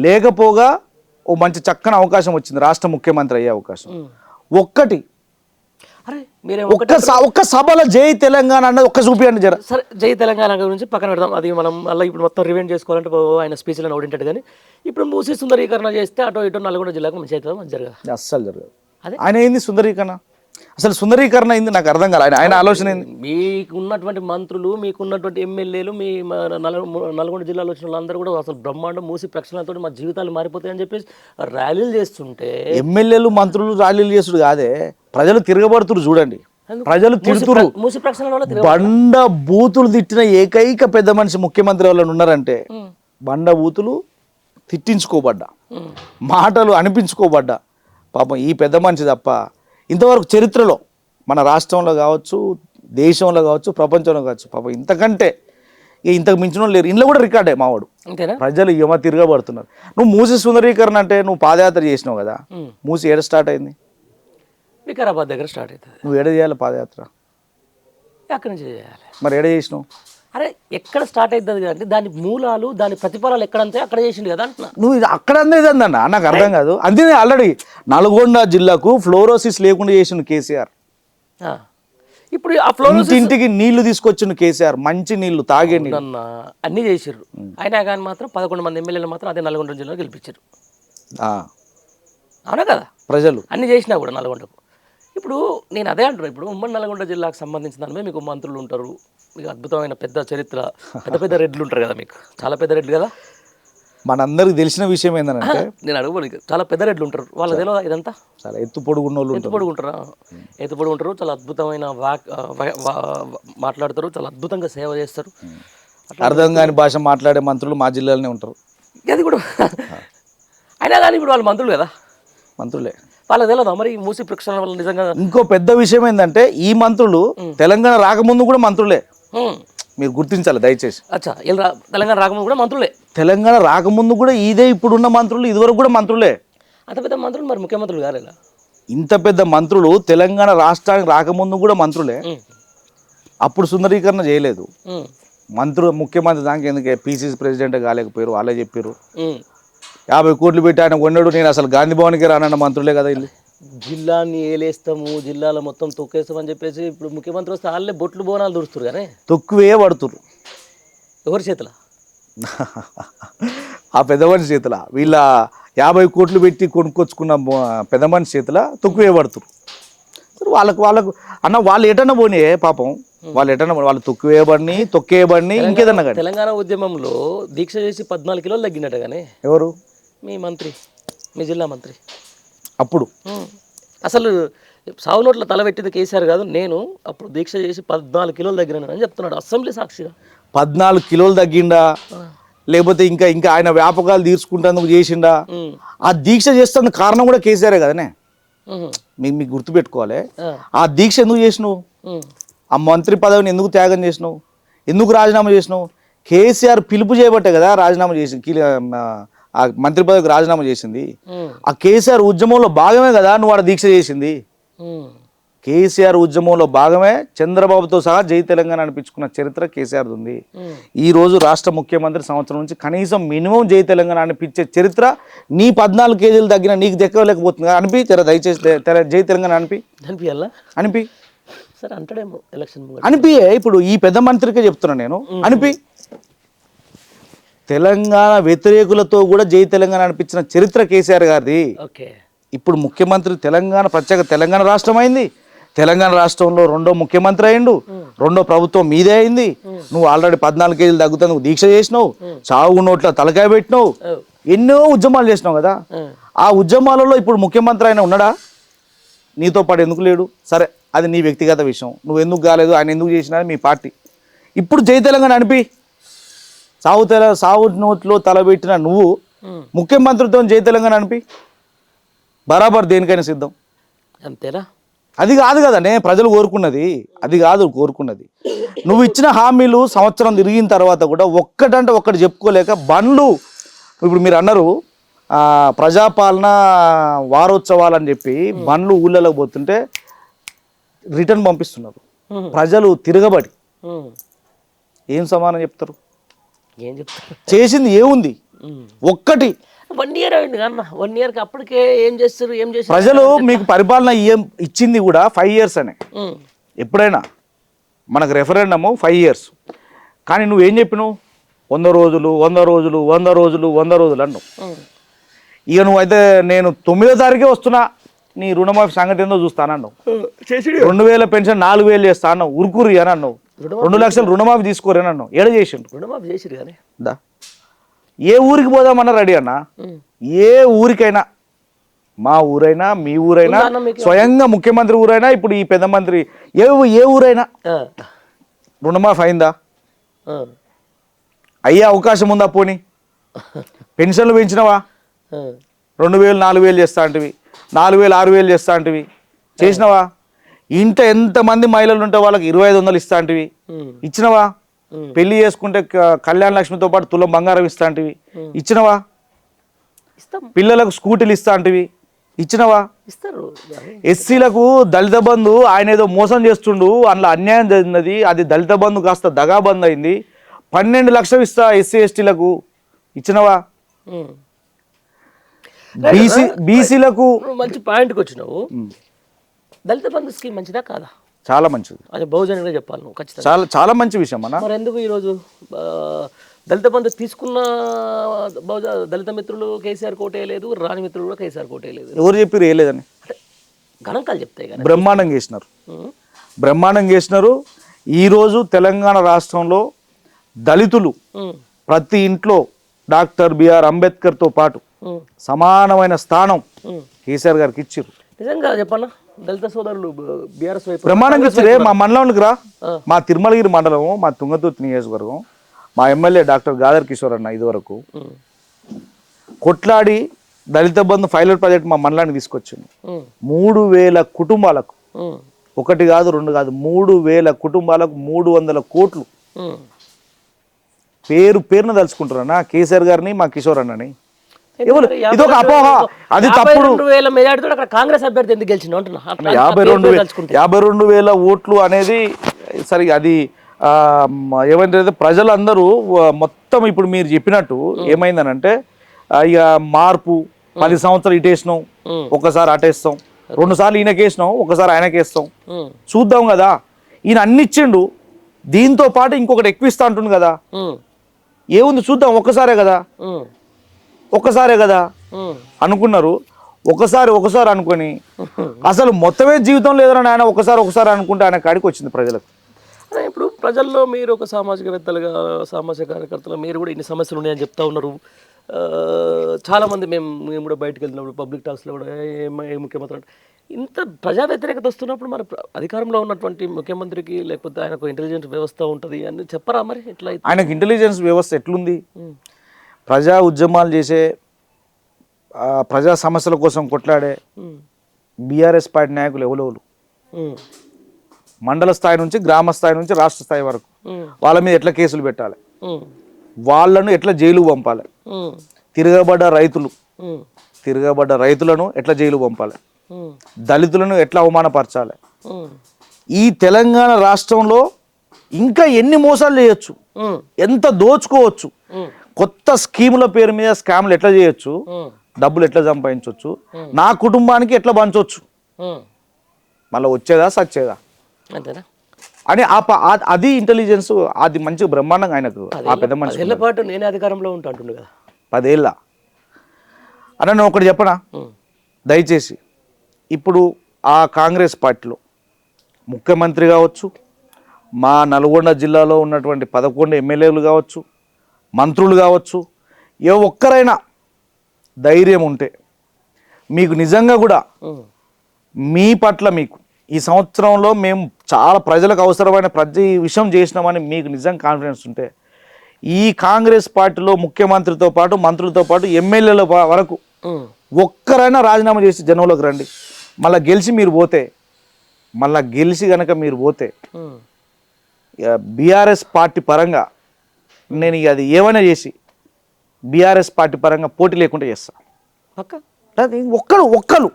B: లేకపోగా ఓ మంచి చక్కని అవకాశం వచ్చింది, రాష్ట్ర ముఖ్యమంత్రి అయ్యే అవకాశం. ఒక్కటి ఒక్క సభలో జై తెలంగాణ అన్నది ఒక్క చూపియండి జర.
A: సరే, జై తెలంగాణ గురించి పక్కన పెడదాం, అది మనం మళ్ళీ ఇప్పుడు మొత్తం రివెంజ్ చేసుకోవాలంటే ఆయన స్పీచ్లను ఓడింటాడు. కానీ ఇప్పుడు మూసి సుందరీకరణ చేస్తే అటో ఇటో నల్గొండ జిల్లాకు మంచి అవుతుంది, మంచి జరగదు,
B: అస్సలు జరగదు. ఆయన ఏంది సుందరీకరణ? అసలు సుందరీకరణ అయింది నాకు అర్థం కాదు. ఆయన ఆలోచన ఏంది?
A: మీకున్నటువంటి మంత్రులు, మీకున్నటువంటి ఎమ్మెల్యేలు, మీ నల్గొండ జిల్లాలో వచ్చిన వాళ్ళందరూ కూడా అసలు బ్రహ్మాండం మూసి ప్రక్షాళనతో మా జీవితాలు మారిపోతాయని చెప్పేసి ర్యాలీలు చేస్తుంటే,
B: ఎమ్మెల్యేలు మంత్రులు ర్యాలీలు చేసుడు కాదే, ప్రజలు తిరగబడుతురు చూడండి, ప్రజలు తిడుతురు.
A: మూసి ప్రక్షాళన వల్ల
B: బండ బూతులు తిట్టిన ఏకైక పెద్ద మనిషి ముఖ్యమంత్రి వాళ్ళు ఉన్నారంటే బండ బూతులు తిట్టించుకోబడ్డా, మాటలు అనిపించుకోబడ్డా పాపం ఈ పెద్ద మనిషి తప్ప ఇంతవరకు చరిత్రలో మన రాష్ట్రంలో కావచ్చు, దేశంలో కావచ్చు, ప్రపంచంలో కావచ్చు పాపం ఇంతకంటే ఇంతకు మించిన వాళ్ళు లేరు. ఇంట్లో కూడా రికార్డే మావాడు. ప్రజలు ఏమో తిరగబడుతున్నారు. నువ్వు మూసి సుందరీకరణ అంటే నువ్వు పాదయాత్ర చేసినావు కదా, మూసి ఏడ స్టార్ట్ అయింది?
A: వికారాబాద్ దగ్గర స్టార్ట్ అవుతుంది.
B: నువ్వు ఏడ చేయాలి పాదయాత్ర?
A: అక్కడి నుంచి చేయాలి.
B: మరి ఏడ చేసినావు?
A: అరే ఎక్కడ స్టార్ట్ అవుతుంది కదంటే దాని మూలాలు, దాని ప్రతిఫలాలు ఎక్కడంతే అక్కడ చేసిండు కదా అంటున్నా.
B: నువ్వు అక్కడ అందేదన్నా నాకు అర్థం కాదు. అంతే ఆల్రెడీ నల్గొండ జిల్లాకు ఫ్లోరోసిస్ లేకుండా చేసిండు కేసీఆర్.
A: ఇప్పుడు ఆ ఫ్లోరోసిస్
B: ఇంటికి నీళ్లు తీసుకొచ్చిండు కేసీఆర్, మంచి నీళ్లు తాగే నీళ్ళు
A: అన్ని చేసిర్రు. అయినా కానీ మాత్రం 11 మంది ఎమ్మెల్యేలు మాత్రం అదే నల్గొండ జిల్లాలో గెలిపించారు. అవునా కదా?
B: ప్రజలు
A: అన్ని చేసినా కూడా నల్గొండకు. ఇప్పుడు నేను అదే అంటున్నాను, ఇప్పుడు ఉమ్మడి నల్గొండ జిల్లాకు సంబంధించిన దాని మీద మీకు మంత్రులు ఉంటారు, మీకు అద్భుతమైన పెద్ద చరిత్ర, పెద్ద పెద్ద రెడ్లు ఉంటారు కదా, మీకు చాలా పెద్ద రెడ్లు కదా.
B: మనందరికి తెలిసిన విషయం ఏంటంటే
A: నేను అడుగుపోయి చాలా పెద్ద రెడ్లు ఉంటారు, వాళ్ళకి తెలియదా ఇదంతా?
B: చాలా ఎత్తు పొడుగున్న వాళ్ళు,
A: ఎత్తు పొడుగుంటారు, చాలా అద్భుతమైన మాట్లాడతారు, చాలా అద్భుతంగా సేవ చేస్తారు.
B: అర్థం కాని భాష మాట్లాడే మంత్రులు మా జిల్లాలోనే ఉంటారు.
A: అది కూడా అయినా కానీ ఇప్పుడు వాళ్ళు మంత్రులు కదా,
B: మంత్రులే.
A: వాళ్ళకి తెలియదా మరి మూసి ప్రక్షాళన వల్ల నిజంగా?
B: ఇంకో పెద్ద విషయం ఏంటంటే ఈ మంత్రులు తెలంగాణ రాకముందు కూడా మంత్రులే, మీరు గుర్తించాలి దయచేసి.
A: అచ్చా, తెలంగాణ రాకముందు కూడా మంత్రులే?
B: తెలంగాణ రాకముందు కూడా ఇదే ఇప్పుడున్న మంత్రులు ఇదివరకు కూడా మంత్రులే.
A: అంత పెద్ద మంత్రులు మరి ముఖ్యమంత్రులు కాలేదా?
B: ఇంత పెద్ద మంత్రులు తెలంగాణ రాష్ట్రానికి రాకముందు కూడా మంత్రులే. అప్పుడు సుందరీకరణ చేయలేదు. ముఖ్యమంత్రి దానికి ఎందుకే పిసిసి ప్రెసిడెంట్ కాలేకపోయారు, వాళ్ళే చెప్పారు. 50 కోట్లు పెట్టి ఆయన కొన్నాడు, నేను అసలు గాంధీ భవన్కి రానన్న మంత్రులే కదా వీళ్ళు.
A: జిల్లాని ఏలేస్తాము, జిల్లాలో మొత్తం తొక్కేస్తామని చెప్పేసి ఇప్పుడు ముఖ్యమంత్రి వస్తే వాళ్ళే బొట్లు బోనాలు దూరుస్తారు కానీ
B: తొక్కువే పడుతురు.
A: ఎవరి చేతుల?
B: ఆ పెద్ద మనిషి చేతుల. వీళ్ళ 50 కోట్లు పెట్టి కొనుక్కొచ్చుకున్న పెద్ద మనిషి చేతుల తొక్కువే పడుతురు. వాళ్ళకు అన్న వాళ్ళు ఎటన్నా పోనీ పాపం, వాళ్ళు ఎటన్నా వాళ్ళు తొక్కేయబడిని ఇంకేదన్నా కానీ.
A: తెలంగాణ ఉద్యమంలో దీక్ష చేసి 14 కిలోలు తగ్గినట్టు కానీ
B: ఎవరు?
A: మీ మంత్రి, మీ జిల్లా మంత్రి.
B: అప్పుడు
A: అసలు సావు నోట్ల తల పెట్టింది కేసీఆర్ కాదు, నేను అప్పుడు దీక్ష చేసి 14 కిలోలు తగ్గినాను అని చెప్తున్నాడు అసెంబ్లీ సాక్షిగా.
B: 14 కిలోలు తగ్గిండా లేకపోతే ఇంకా ఇంకా ఆయన వ్యాపకాలు తీర్చుకుంటేందుకు చేసిండా? ఆ దీక్ష చేస్తున్న కారణం కూడా కేసీఆరే కదనే. మీకు గుర్తుపెట్టుకోవాలి. ఆ దీక్ష ఎందుకు చేసినావు? ఆ మంత్రి పదవిని ఎందుకు త్యాగం చేసినావు? ఎందుకు రాజీనామా చేసినావు? కేసీఆర్ పిలుపు చేయబట్టే కదా రాజీనామా చేసి ఆ మంత్రి పదవికి రాజీనామా చేసింది. ఆ కేసీఆర్ ఉద్యమంలో భాగమే కదా నువ్వు ఆడ దీక్ష చేసింది. కేసీఆర్ ఉద్యమంలో భాగమే చంద్రబాబుతో సహా జై తెలంగాణ అనిపించుకున్న చరిత్ర కేసీఆర్ ఉంది. ఈ రోజు రాష్ట్ర ముఖ్యమంత్రి సంవత్సరం నుంచి కనీసం మినిమం జై తెలంగాణ అనిపించే చరిత్ర నీ 14 కేజీలు తగ్గిన నీకు దక్కలేకపోతుంది. అనిపి దయచేసి జై తెలంగాణ అనిపి
A: సరే అంటాడేమో ఎలక్షన్
B: అనిపియే. ఇప్పుడు ఈ పెద్ద మంత్రికే చెప్తున్నా నేను, అనిపి. తెలంగాణ వ్యతిరేకులతో కూడా జై తెలంగాణ అనిపించిన చరిత్ర కేసీఆర్ గారిది. ఇప్పుడు ముఖ్యమంత్రి ప్రత్యేక తెలంగాణ రాష్ట్రం అయింది. తెలంగాణ రాష్ట్రంలో రెండో ముఖ్యమంత్రి అయిండు, రెండో ప్రభుత్వం మీదే అయింది. నువ్వు ఆల్రెడీ 14 కేజీలు తగ్గుతా నువ్వు దీక్ష చేసినావు, చావు నోట్ల తలకాయ పెట్టినావు, ఎన్నో ఉద్యమాలు చేసినావు కదా. ఆ ఉద్యమాలలో ఇప్పుడు ముఖ్యమంత్రి ఆయన ఉన్నాడా? నీతో పాటు ఎందుకు లేడు? సరే అది నీ వ్యక్తిగత విషయం, నువ్వు ఎందుకు కాలేదు, ఆయన ఎందుకు చేసినా మీ పార్టీ. ఇప్పుడు జై తెలంగాణ అనిపి. సావు నోట్లో తలబెట్టిన నువ్వు ముఖ్యమంత్రితో జై తెలంగాణ అనిపి. బరాబర్ దేనికైనా సిద్ధం.
A: అంతేనా?
B: అది కాదు కదనే ప్రజలు కోరుకున్నది, అది కాదు కోరుకున్నది. నువ్వు ఇచ్చిన హామీలు సంవత్సరం తిరిగిన తర్వాత కూడా ఒక్కటంటే ఒక్కటి చెప్పుకోలేక బండ్లు, ఇప్పుడు మీరు అన్నారు ప్రజాపాలన వారోత్సవాలని చెప్పి బండ్లు ఊళ్ళలోకి పోతుంటే రిటర్న్ పంపిస్తున్నారు. ప్రజలు తిరగబడి ఏం సమానం చెప్తారు?
A: ఏం చెప్తారు?
B: చేసింది ఏముంది? ఒక్కటి
A: 1 year అయింది అన్న. 1 yearకి అప్పటికే ఏం చేస్తారు?
B: ప్రజలు మీకు పరిపాలన ఇచ్చింది కూడా 5 years అనే. ఎప్పుడైనా మనకు రెఫరెండము 5 years. కానీ నువ్వేం చెప్పినావు? 100 రోజులు 100 రోజులు 100 రోజులు 100 రోజులు అన్నావు. ఇక నువ్వైతే నేను 9వ తారీఖే వస్తున్నా నీ రుణమాఫీ సంగతి ఏందో చూస్తానన్నావు.
A: చేసి
B: 2000 పెన్షన్ 4000 చేస్తా అన్నావు, ఉరుకురి అని అన్నావు. 2 లక్షలు రుణమాఫీ తీసుకోరని అన్నావు. ఏడ చేసిండు?
A: రుణమాఫీ చేసిరు కానీ
B: దా ఏ ఊరికి పోదామన్నా రెడీ అన్న. ఏ ఊరికైనా, మా ఊరైనా మీ ఊరైనా, స్వయంగా ముఖ్యమంత్రి ఊరైనా, ఇప్పుడు ఈ పెద్ద మంత్రి ఏ ఊరైనా రుణమాఫీ అయిందా? అయ్యే అవకాశం ఉందా? పోనీ పెన్షన్లు పెంచినవా? 2000 4000 చేస్తా అంటివి, 4000 6000 చేస్తా అంటివి, చేసినవా? ఇంట ఎంతమంది మహిళలు ఉంటే వాళ్ళకి 2500 ఇస్తా అంటివి, ఇచ్చినవా? పెళ్లి చేసుకుంటే కళ్యాణ లక్ష్మితో పాటు తులం బంగారం ఇస్తా అంటివి, ఇచ్చినవా? పిల్లలకు స్కూటీలు ఇస్తా అంటివి, ఇచ్చినవా?
A: ఇస్తారు.
B: ఎస్సీలకు దళిత బంధు ఆయన ఏదో మోసం చేస్తుండు, అందులో అన్యాయం జరిగినది, అది దళిత బంధు కాస్త దగా బంధు అయింది, 12 లక్షలు ఇస్తా ఎస్సీ ఎస్టీలకు, ఇచ్చినవా? బీసీలకు
A: మంచి పాయింట్కి వచ్చినావు. దళిత బంధు స్కీమ్ మంచిదా కాదా?
B: చాలా మంచిది.
A: అదే బహుజనంగా చెప్పాలి నువ్వు ఖచ్చితంగా.
B: చాలా చాలా మంచి విషయం అన్న.
A: మరి ఎందుకు ఈరోజు దళిత బంధు తీసుకున్న దళిత మిత్రులు కేసీఆర్ కోటేయలేదు, రాని మిత్రులు కూడా కేసీఆర్ కోటేయలేదు?
B: ఎవరు చెప్పారు వేయలేదని?
A: అంటే గణాంకాలు చెప్తాయి కానీ
B: బ్రహ్మాండం చేసినారు. ఈరోజు తెలంగాణ రాష్ట్రంలో దళితులు ప్రతి ఇంట్లో డాక్టర్ బిఆర్ అంబేద్కర్తో పాటు సమానమైన స్థానం కేసీఆర్ గారికి ఇచ్చారు.
A: నిజంగా చెప్పన్నా, దళిత సోదరులు బీఆర్ఎస్ వైపు
B: బ్రహ్మాండంగా ఇచ్చారే. మా మండలంకి రా, మా తిరుమలగిరి మండలం, మా తుంగతుర్తి నియోజకవర్గం, మా ఎమ్మెల్యే డాక్టర్ గాదర్ కిషోర్ అన్న ఇదివరకు కొట్లాడి దళిత బంధు పైలట్ ప్రాజెక్ట్ మా మండలానికి తీసుకొచ్చింది. 3000 కుటుంబాలకు, ఒకటి కాదు రెండు కాదు, 3000 కుటుంబాలకు 300 కోట్లు పేరున తలుచుకుంటారన్నా కేసీఆర్ గారిని, మా కిషోర్ అన్నని. ఇది ఒక అపోహ, అది తప్పుడు.
A: 52,000 మెజార్టీతో అక్కడ కాంగ్రెస్ అభ్యర్థి ఎందుకు గెలిచిండు అంటున్నా.
B: 52,000 ఓట్లు అనేది సరే, అది ఏమంటే ప్రజలందరూ మొత్తం ఇప్పుడు మీరు చెప్పినట్టు ఏమైందనంటే, ఇక మార్పు 10 సంవత్సరాలు ఇటేసినాం, ఒకసారి అటేస్తాం, 2 సార్లు ఈయనకేసినాం, ఒకసారి ఆయనకేస్తాం, చూద్దాం కదా. ఈయన అన్ని ఇచ్చిండు, దీంతో పాటు ఇంకొకటి ఎక్కువ ఇస్తా అంటుండు కదా, ఏముంది చూద్దాం, ఒక్కసారే కదా అనుకున్నారు. ఒకసారి అనుకొని అసలు మొత్తమే జీవితం లేదని ఆయన ఒకసారి అనుకుంటే ఆయన కాడికి వచ్చింది ప్రజలకు.
A: ఇప్పుడు ప్రజల్లో మీరు ఒక సామాజికవేత్తలుగా, సామాజిక కార్యకర్తలు, మీరు కూడా ఇన్ని సమస్యలు ఉన్నాయని చెప్తా ఉన్నారు. చాలామంది మేము కూడా బయటకు వెళ్ళినప్పుడు పబ్లిక్ టాక్స్లో కూడా ఏ ముఖ్యమంత్రి ఇంత ప్రజా వ్యతిరేకత వస్తున్నప్పుడు మరి అధికారంలో ఉన్నటువంటి ముఖ్యమంత్రికి లేకపోతే ఆయనకు ఇంటెలిజెన్స్ వ్యవస్థ ఉంటుంది అని చెప్పరా? మరి ఇట్లా
B: ఆయనకు ఇంటెలిజెన్స్ వ్యవస్థ ఎట్లుంది? ప్రజా ఉద్యమాలు చేసే, ప్రజా సమస్యల కోసం కొట్లాడే బీఆర్ఎస్ పార్టీ నాయకులు ఎవరెవరు, మండల స్థాయి నుంచి గ్రామ స్థాయి నుంచి రాష్ట్ర స్థాయి వరకు వాళ్ళ మీద ఎట్లా కేసులు పెట్టాలి, వాళ్ళను ఎట్లా జైలుకు పంపాలి, తిరగబడ్డ రైతులను ఎట్లా జైలు పంపాలి, దళితులను ఎట్లా అవమానపరచాలి, ఈ తెలంగాణ రాష్ట్రంలో ఇంకా ఎన్ని మోసాలు చేయొచ్చు, ఎంత దోచుకోవచ్చు, కొత్త స్కీముల పేరు మీద స్కామ్లు ఎట్లా చేయొచ్చు, డబ్బులు ఎట్లా సంపాదించవచ్చు, నా కుటుంబానికి ఎట్లా పంచవచ్చు, మళ్ళీ వచ్చేదా సచ్చేదా
A: అంతేనా
B: అని అది ఇంటెలిజెన్స్. అది మంచి బ్రహ్మాండంగా ఆయనకు ఆ పెద్ద మనిషి.
A: 10 ఏళ్ల పాటు నేనే అధికారంలో ఉంటా అంటుండు కదా.
B: 10 ఏళ్ళ అన్న, నేను ఒకటి చెప్పనా దయచేసి. ఇప్పుడు ఆ కాంగ్రెస్ పార్టీలో ముఖ్యమంత్రి కావచ్చు, మా నల్గొండ జిల్లాలో ఉన్నటువంటి 11 ఎమ్మెల్యేలు కావచ్చు, మంత్రులు కావచ్చు, ఏ ఒక్కరైనా ధైర్యం ఉంటే మీకు నిజంగా కూడా మీ పట్ల మీకు ఈ సంవత్సరంలో మేము చాలా ప్రజలకు అవసరమైన ప్రతి విషయం చేసినామని మీకు నిజం కాన్ఫిడెన్స్ ఉంటే, ఈ కాంగ్రెస్ పార్టీలో ముఖ్యమంత్రితో పాటు మంత్రులతో పాటు ఎమ్మెల్యేల వరకు ఒక్కరైనా రాజీనామా చేసి జనంలోకి రండి. మళ్ళీ గెలిచి కనుక మీరు పోతే బీఆర్ఎస్ పార్టీ పరంగా నేను అది ఏమైనా చేసి బీఆర్ఎస్ పార్టీ పరంగా పోటీ లేకుండా చేస్తా. ఒక్కరు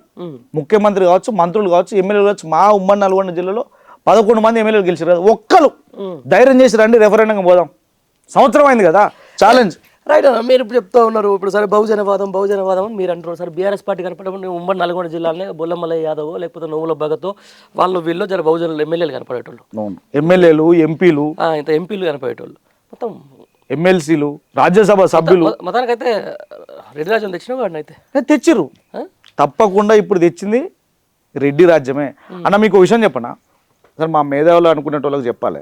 B: ముఖ్యమంత్రి కావచ్చు, మంత్రులు కావచ్చు, ఎమ్మెల్యేలు కావచ్చు, మా ఉమ్మడి నల్గొండ జిల్లాలో 11 మంది ఎమ్మెల్యేలు గెలిచారు. ఒక్కరు ధైర్యం చేసి రండి, రెఫరెండంగా పోదాం. సంవత్సరం అయింది కదా, ఛాలెంజ్.
A: రైట్. మీరు ఇప్పుడు చెప్తా ఉన్నారు, ఇప్పుడు సరే బహుజనవాదం అని మీరు అంటున్నారు. సరే బీఆర్ఎస్ పార్టీ కనపడేప్పుడు ఉమ్మడి నల్గొండ జిల్లాలోనే బొల్లమల్లయ్య యాదవ్ లేకపోతే నోముల భగత్ వీళ్ళు జర బహుజనులు ఎమ్మెల్యేలు కనపడేటోళ్ళు,
B: ఎమ్మెల్యేలు, ఎంపీలు,
A: ఇంత ఎంపీలు కనపడేటోళ్ళు, మొత్తం
B: ఎమ్మెల్సీలు, రాజ్యసభ సభ్యులు.
A: మొత్తానికైతే రెడ్డి రాజ్యం తెచ్చిన వాడిని అయితే
B: తెచ్చిర్రు తప్పకుండా. ఇప్పుడు తెచ్చింది రెడ్డి రాజ్యమే. అన్న మీకు ఒక విషయం చెప్పనా, అసలు మా మేధావులు అనుకునేటోళ్ళకి చెప్పాలి,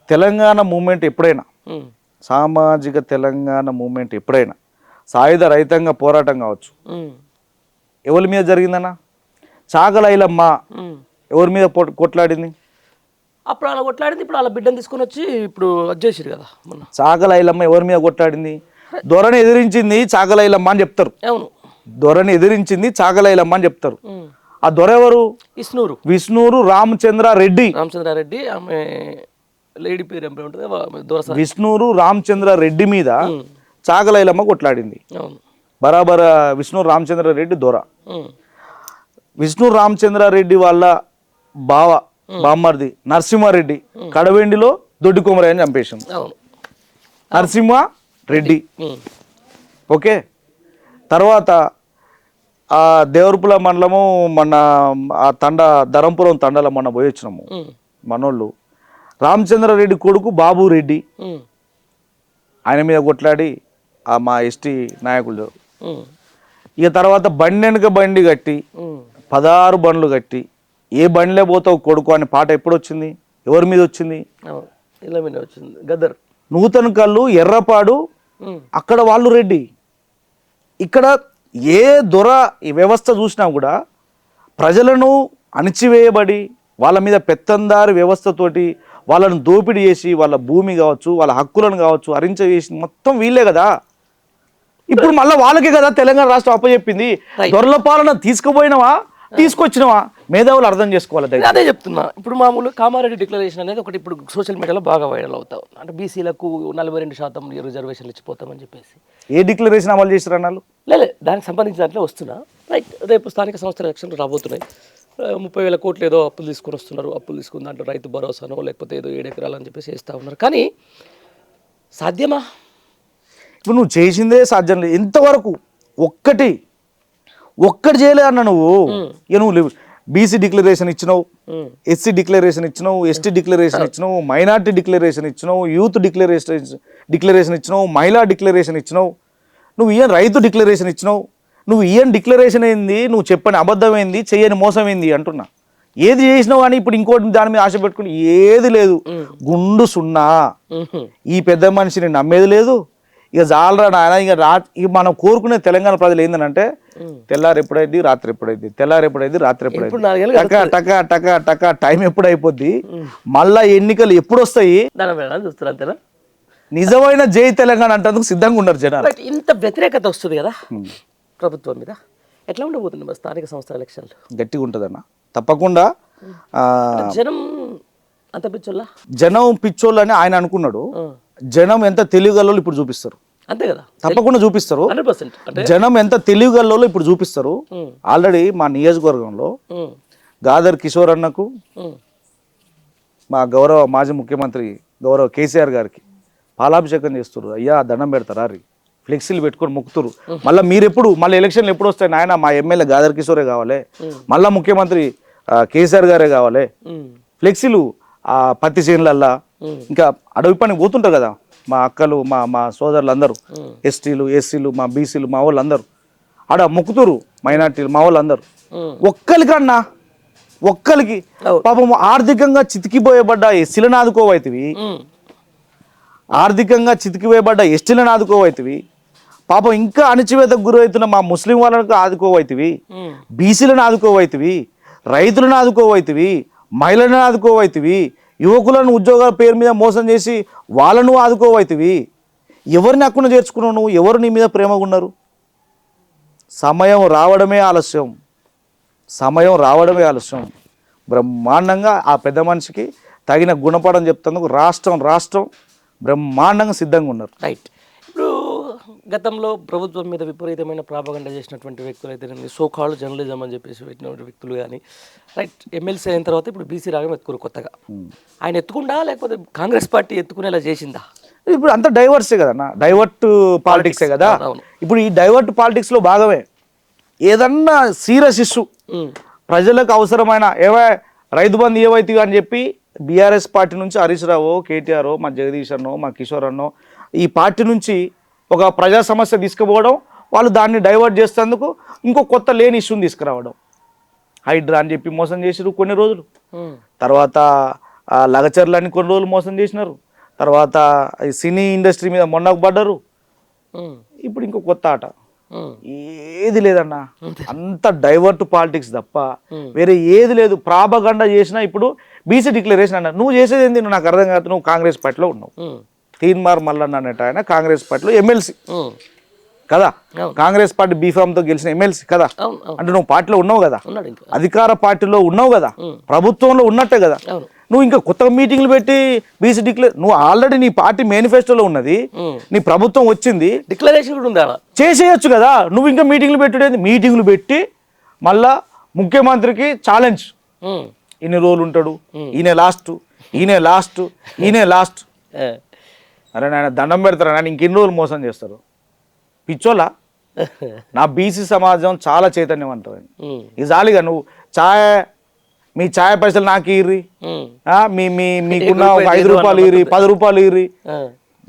B: తెలంగాణ మూమెంట్ ఎప్పుడైనా, సామాజిక తెలంగాణ మూమెంట్ ఎప్పుడైనా సాయుధ రైతాంగ పోరాటం కావచ్చు, ఎవరి మీద జరిగిందన్న? చాగల ఐలమ్మ ఎవరి మీద కొట్లాడింది?
A: అప్పుడు అలా కొట్లాడింది, ఇప్పుడు అలా బిడ్డను తీసుకొని వచ్చి ఇప్పుడు వచ్చేసారు కదా మొన్న.
B: చాగల ఐలమ్మ ఎవరి మీద కొట్లాడింది? దొరని ఎదిరించింది చాగల ఐలమ్మ అని చెప్తారు.
A: అవును,
B: దొరని ఎదిరించింది చాగల ఐలమ్మ అని చెప్తారు. ఆ దొర ఎవరు? విష్ణూరు రామచంద్రారెడ్డి.
A: రామచంద్రారెడ్డి, ఆమె లేడీ పేరు ఏమి ఉంటుంది?
B: విష్ణూరు రామచంద్రారెడ్డి మీద చాగల ఐలమ్మ కొట్లాడింది. బరాబర విష్ణూరు రామచంద్రారెడ్డి దొర. విష్ణు రామచంద్రారెడ్డి వాళ్ళ బామ్మర్ది నరసింహారెడ్డి కడవెండిలో దొడ్డి కొమరయ్యని చంపేసింది. నరసింహారెడ్డి. ఓకే, తర్వాత ఆ దేవరపుల మండలము మన ఆ ధరంపురం తండలో మొన్న పోయి వచ్చినాము మనోళ్ళు. రామచంద్రారెడ్డి కొడుకు బాబురెడ్డి, ఆయన మీద కొట్లాడి ఆ మా ఎస్టీ నాయకులు. ఇక తర్వాత బండి వెనుక బండి కట్టి 16 బండ్లు కట్టి ఏ బండిలే పోతావు కొడుకు అనే పాట ఎప్పుడు వచ్చింది? ఎవరి మీద వచ్చింది?
A: గద్దర్.
B: నూతన కళ్ళు ఎర్రపాడు, అక్కడ వాళ్ళు రెడ్డి. ఇక్కడ ఏ దొర ఈ వ్యవస్థ చూసినా కూడా ప్రజలను అణిచివేయబడి వాళ్ళ మీద పెత్తందారి వ్యవస్థతోటి వాళ్ళను దోపిడీ చేసి వాళ్ళ భూమి కావచ్చు, వాళ్ళ హక్కులను కావచ్చు హరించేసి మొత్తం వీళ్ళే కదా. ఇప్పుడు మళ్ళీ వాళ్ళకే కదా తెలంగాణ రాష్ట్రం అప్పచెప్పింది. దొరల పాలన తీసుకుపోయినవా తీసుకొచ్చినవా మేధావులు అర్థం చేసుకోవాలి.
A: అదే చెప్తున్నా. ఇప్పుడు మామూలు కామారెడ్డి డిక్లరేషన్ అనేది ఒకటి ఇప్పుడు సోషల్ మీడియాలో బాగా వైరల్ అవుతావు, అంటే బీసీలకు 42% రిజర్వేషన్లు ఇచ్చిపోతామని చెప్పేసి.
B: ఏ డిక్లరేషన్ అమలు చేశారు అన్నాళ్ళు?
A: లేదు, దానికి సంబంధించిన దాంట్లో వస్తున్నా. రైట్, రేపు స్థానిక సంస్థల ఎలక్షన్లు రాబోతున్నాయి. 30,000 కోట్లు ఏదో అప్పులు తీసుకొని వస్తున్నారు. అప్పులు తీసుకుని దాంట్లో రైతు భరోసానో లేకపోతే ఏదో 7 ఎకరాలు అని చెప్పేసి వేస్తూ ఉన్నారు. కానీ సాధ్యమా?
B: ఇప్పుడు నువ్వు చేసిందే సాధ్యం లేదు ఇంతవరకు. ఒక్కటి చేయలే అన్న నువ్వు. ఇక నువ్వు బీసీ డిక్లరేషన్ ఇచ్చినావు, ఎస్సీ డిక్లరేషన్ ఇచ్చినావు, ఎస్టీ డిక్లరేషన్ ఇచ్చినావు, మైనార్టీ డిక్లరేషన్ ఇచ్చినావు, యూత్ డిక్లరేషన్ ఇచ్చినావు, మహిళా డిక్లరేషన్ ఇచ్చినావు, నువ్వు ఈయన రైతు డిక్లరేషన్ ఇచ్చినావు. నువ్వు ఈయన డిక్లరేషన్ ఏంది, నువ్వు చెప్పని అబద్ధం ఏంది, చెయ్యని మోసం ఏంది అంటున్నా. ఏది చేసినావు కానీ ఇప్పుడు ఇంకోటి దాని మీద ఆశ పెట్టుకుని ఏది లేదు. గుండు సున్నా. ఈ పెద్ద మనిషిని నమ్మేది లేదు. ఇక జాలరా నాయన. ఇక మనం కోరుకునే తెలంగాణ ప్రజలు ఏంటంటే తెల్లారు ఎప్పుడైంది రాత్రి ఎప్పుడైంది, తెల్లారు ఎప్పుడైంది రాత్రి ఎప్పుడైంది, టకా టకా టకా టకా టైం ఎప్పుడు అయిపోద్ది, మళ్ళా ఎన్నికలు ఎప్పుడు వస్తాయి
A: చూస్తారు.
B: నిజమైన జై తెలంగాణ అంటేందుకు సిద్ధంగా ఉన్నారు జనాలు.
A: ఇంత వ్యతిరేకత వస్తుంది కదా ప్రభుత్వం మీద, ఎట్లా ఉండబోతుంది మరి స్థానిక సంస్థల ఎలక్షన్లు?
B: గట్టిగా ఉంటుందన్న తప్పకుండా.
A: జనం అంత పిచ్చోళ్ళ?
B: జనం పిచ్చోళ్ళు అని ఆయన అనుకున్నాడు. జనం ఎంత తెలివిగల్లో ఇప్పుడు చూపిస్తారు.
A: అంతే కదా,
B: తప్పకుండా చూపిస్తారు.
A: 100%.
B: జనం ఎంత తెలివిగల్లో ఇప్పుడు చూపిస్తారు. ఆల్రెడీ మా నియోజకవర్గంలో గాదర్ కిషోర్ అన్నకు, మా గౌరవ మాజీ ముఖ్యమంత్రి గౌరవ కేసీఆర్ గారికి పాలాభిషేకం చేస్తారు. అయ్యా దండం పెడతారా రీ, ఫ్లెక్సీలు పెట్టుకొని మొక్కుతారు. మళ్ళీ మీరెప్పుడు మళ్ళీ ఎలక్షన్లు ఎప్పుడు వస్తాయి నాయన, మా ఎమ్మెల్యే గాదర్ కిషోరే కావాలి, మళ్ళీ ముఖ్యమంత్రి కేసీఆర్ గారే కావాలి. ఫ్లెక్సీలు ఆ పత్తి చేనులల్లా ఇంకా అడవి పని పోతుంటారు కదా మా అక్కలు, మా సోదరులు అందరూ, ఎస్టీలు ఎస్సీలు మా బీసీలు మా వాళ్ళు అందరూ ఆడ మొక్కుతురు, మైనార్టీలు మా వాళ్ళు అందరూ. ఒక్కరికన్నా ఒక్కరికి పాపం ఆర్థికంగా చితికిపోయబడ్డ ఎస్సీలను ఆదుకోవైతివి, ఆర్థికంగా చితికిపోయబడ్డ ఎస్టీలను ఆదుకోవైతివి, పాపం ఇంకా అణచివేతకు గురవుతున్న మా ముస్లిం వాళ్ళకు ఆదుకోవైతివి, బీసీలను ఆదుకోవైతివి, రైతులను ఆదుకోవైతివి, మహిళలను ఆదుకోవైతివి, యువకులను ఉద్యోగాల పేరు మీద మోసం చేసి వాళ్ళను ఆదుకోవైతివి. ఎవరిని అక్కున చేర్చుకున్నావు నువ్వు? ఎవరు నీ మీద ప్రేమగా ఉన్నారు? సమయం రావడమే ఆలస్యం, సమయం రావడమే ఆలస్యం. బ్రహ్మాండంగా ఆ పెద్ద మనిషికి తగిన గుణపాఠం చెప్తందుకు రాష్ట్రం బ్రహ్మాండంగా సిద్ధంగా ఉన్నారు.
A: రైట్. ఇప్పుడు గతంలో ప్రభుత్వం మీద విపరీతమైన ప్రాపగండ చేసినటువంటి వ్యక్తులు అయితే సోకాళ్ళు జర్నలిజం అని చెప్పేసి పెట్టినటువంటి వ్యక్తులు కానీ, రైట్, ఎమ్మెల్సీ అయిన తర్వాత ఇప్పుడు బీసీ రాగం ఎత్తుకురు కొత్తగా. ఆయన ఎత్తుకుండా లేకపోతే కాంగ్రెస్ పార్టీ ఎత్తుకునేలా చేసిందా?
B: ఇప్పుడు అంతా డైవర్సే కదన్నా, డైవర్ట్ పాలిటిక్సే కదా. ఇప్పుడు ఈ డైవర్ట్ పాలిటిక్స్లో భాగమే. ఏదన్నా సీరియస్ ఇష్యూ ప్రజలకు అవసరమైన రైతు బంధు ఏవైతే అని చెప్పి బీఆర్ఎస్ పార్టీ నుంచి హరీష్ రావు, కేటీఆర్, మా జగదీష్ అన్నో, మా కిషోర్ అన్నో ఈ పార్టీ నుంచి ఒక ప్రజా సమస్య తీసుకుపోవడం, వాళ్ళు దాన్ని డైవర్ట్ చేసేందుకు ఇంకో కొత్త లేని ఇష్యూని తీసుకురావడం. హైడ్రా అని చెప్పి మోసం చేసిరు కొన్ని రోజులు.
A: ఉమ్,
B: తర్వాత లగచర్లని కొన్ని రోజులు మోసం చేసినారు. తర్వాత ఈ సినీ ఇండస్ట్రీ మీద మొన్నకు పడ్డారు.
A: ఉమ్,
B: ఇప్పుడు ఇంకో కొత్త ఆట
A: ఉమ్,
B: ఏది లేదన్నా, అంత డైవర్ట్ పాలిటిక్స్ తప్ప వేరే ఏది లేదు. ప్రాపగండ చేసినా ఇప్పుడు బీసీ డిక్లరేషన్ అన్న, నువ్వు చేసేది ఏంది? నువ్వు నాకు అర్థం కాదు. నువ్వు కాంగ్రెస్ పార్టీలో ఉన్నావు,
A: ఉమ్,
B: తీన్మార్ మల్లన్న అనేట ఆయన కాంగ్రెస్ పార్టీలో ఎమ్మెల్సీ
A: ఉమ్,
B: కదా,
A: అవును.
B: కాంగ్రెస్ పార్టీ బీఫామ్తో గెలిచిన ఎమ్మెల్సీ కదా,
A: అవును అవును
B: అంటే నువ్వు పార్టీలో ఉన్నావు కదా,
A: ఉన్నాడు ఇంకా.
B: అధికార పార్టీలో ఉన్నావు కదా, ప్రభుత్వంలో ఉన్నట్టే కదా.
A: అవును.
B: నువ్వు ఇంకా కొత్త మీటింగ్లు పెట్టి బీసీ నువ్వు ఆల్రెడీ నీ పార్టీ మేనిఫెస్టోలో ఉన్నది, నీ ప్రభుత్వం వచ్చింది,
A: డిక్లరేషన్ కూడా ఉంది ఆడ.
B: చేసేయచ్చు కదా. నువ్వు ఇంకా మీటింగ్లు పెట్టుడేది? మీటింగ్లు పెట్టి మళ్ళా ముఖ్యమంత్రికి ఛాలెంజ్,
A: ఉమ్,
B: ఇన్ని రోజులు ఉంటాడు, ఈయన లాస్ట్, ఈయన లాస్ట్, ఈయన లాస్ట్.
A: ఏ,
B: అరే నాయన దండం పెడతారా నాయన, ఇంకెన్ని రోజులు మోసం చేస్తారు? పిచ్చోలా? నా బీసీ సమాజం చాలా చైతన్యవంతమైంది.
A: ఉమ్,
B: ఇది జాలిగా నువ్వు మీ ఛాయ్ పైసలు నాకు ఇర్రి,
A: ఉమ్,
B: మీకున్న ఒక 5 రూపాయలు ఇర్రి, 10 రూపాయలు ఇర్రి.
A: ఆ,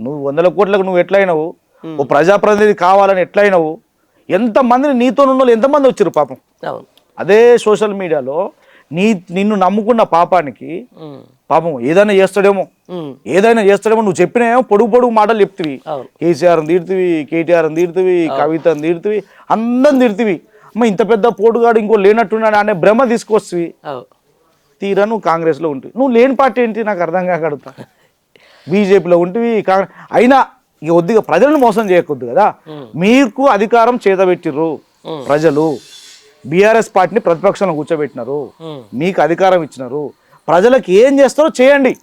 B: నువ్వు 100 కోట్లకు నువ్వు ఎట్లయినావు? ఓ ప్రజాప్రతినిధి కావాలని ఎట్లయినావు? ఎంతమందిని నీతో ఉన్న ఎంతమంది వచ్చారు పాపం.
A: అవును.
B: అదే సోషల్ మీడియాలో నిన్ను నమ్ముకున్న పాపానికి
A: ఉమ్,
B: పాపం ఏదైనా చేస్తాడేమో,
A: ఉమ్,
B: ఏదైనా చేస్తాడేమో. నువ్వు చెప్పినేమో పొడుగు పొడుగు మాటలు చెప్తివి.
A: అవును.
B: కేసీఆర్ని తీరుతివి, కేటీఆర్ని తీరుతివి, కవితని తీరుతివి, అందరిని తీరుతివి. అమ్మ ఇంత పెద్ద పోటుగాడు ఇంకో లేనట్టున్నాడు అనే భ్రమ తీసుకొస్తావి.
A: అవును.
B: తీరా నువ్వు కాంగ్రెస్లో ఉంటుంది. నువ్వు లేని పార్టీ ఏంటి నాకు అర్థం కాకడుతా. బీజేపీలో ఉంటివి, అయినా ఇక కొద్దిగా ప్రజలను మోసం చేయకొద్దు కదా. మీకు అధికారం చేతబెట్టిర్రు ప్రజలు, బీఆర్ఎస్ పార్టీని ప్రతిపక్షంలో కూర్చోబెట్టినారు, మీకు అధికారం ఇచ్చినారు. ప్రజలకు ఏం చేస్తారో చేయండి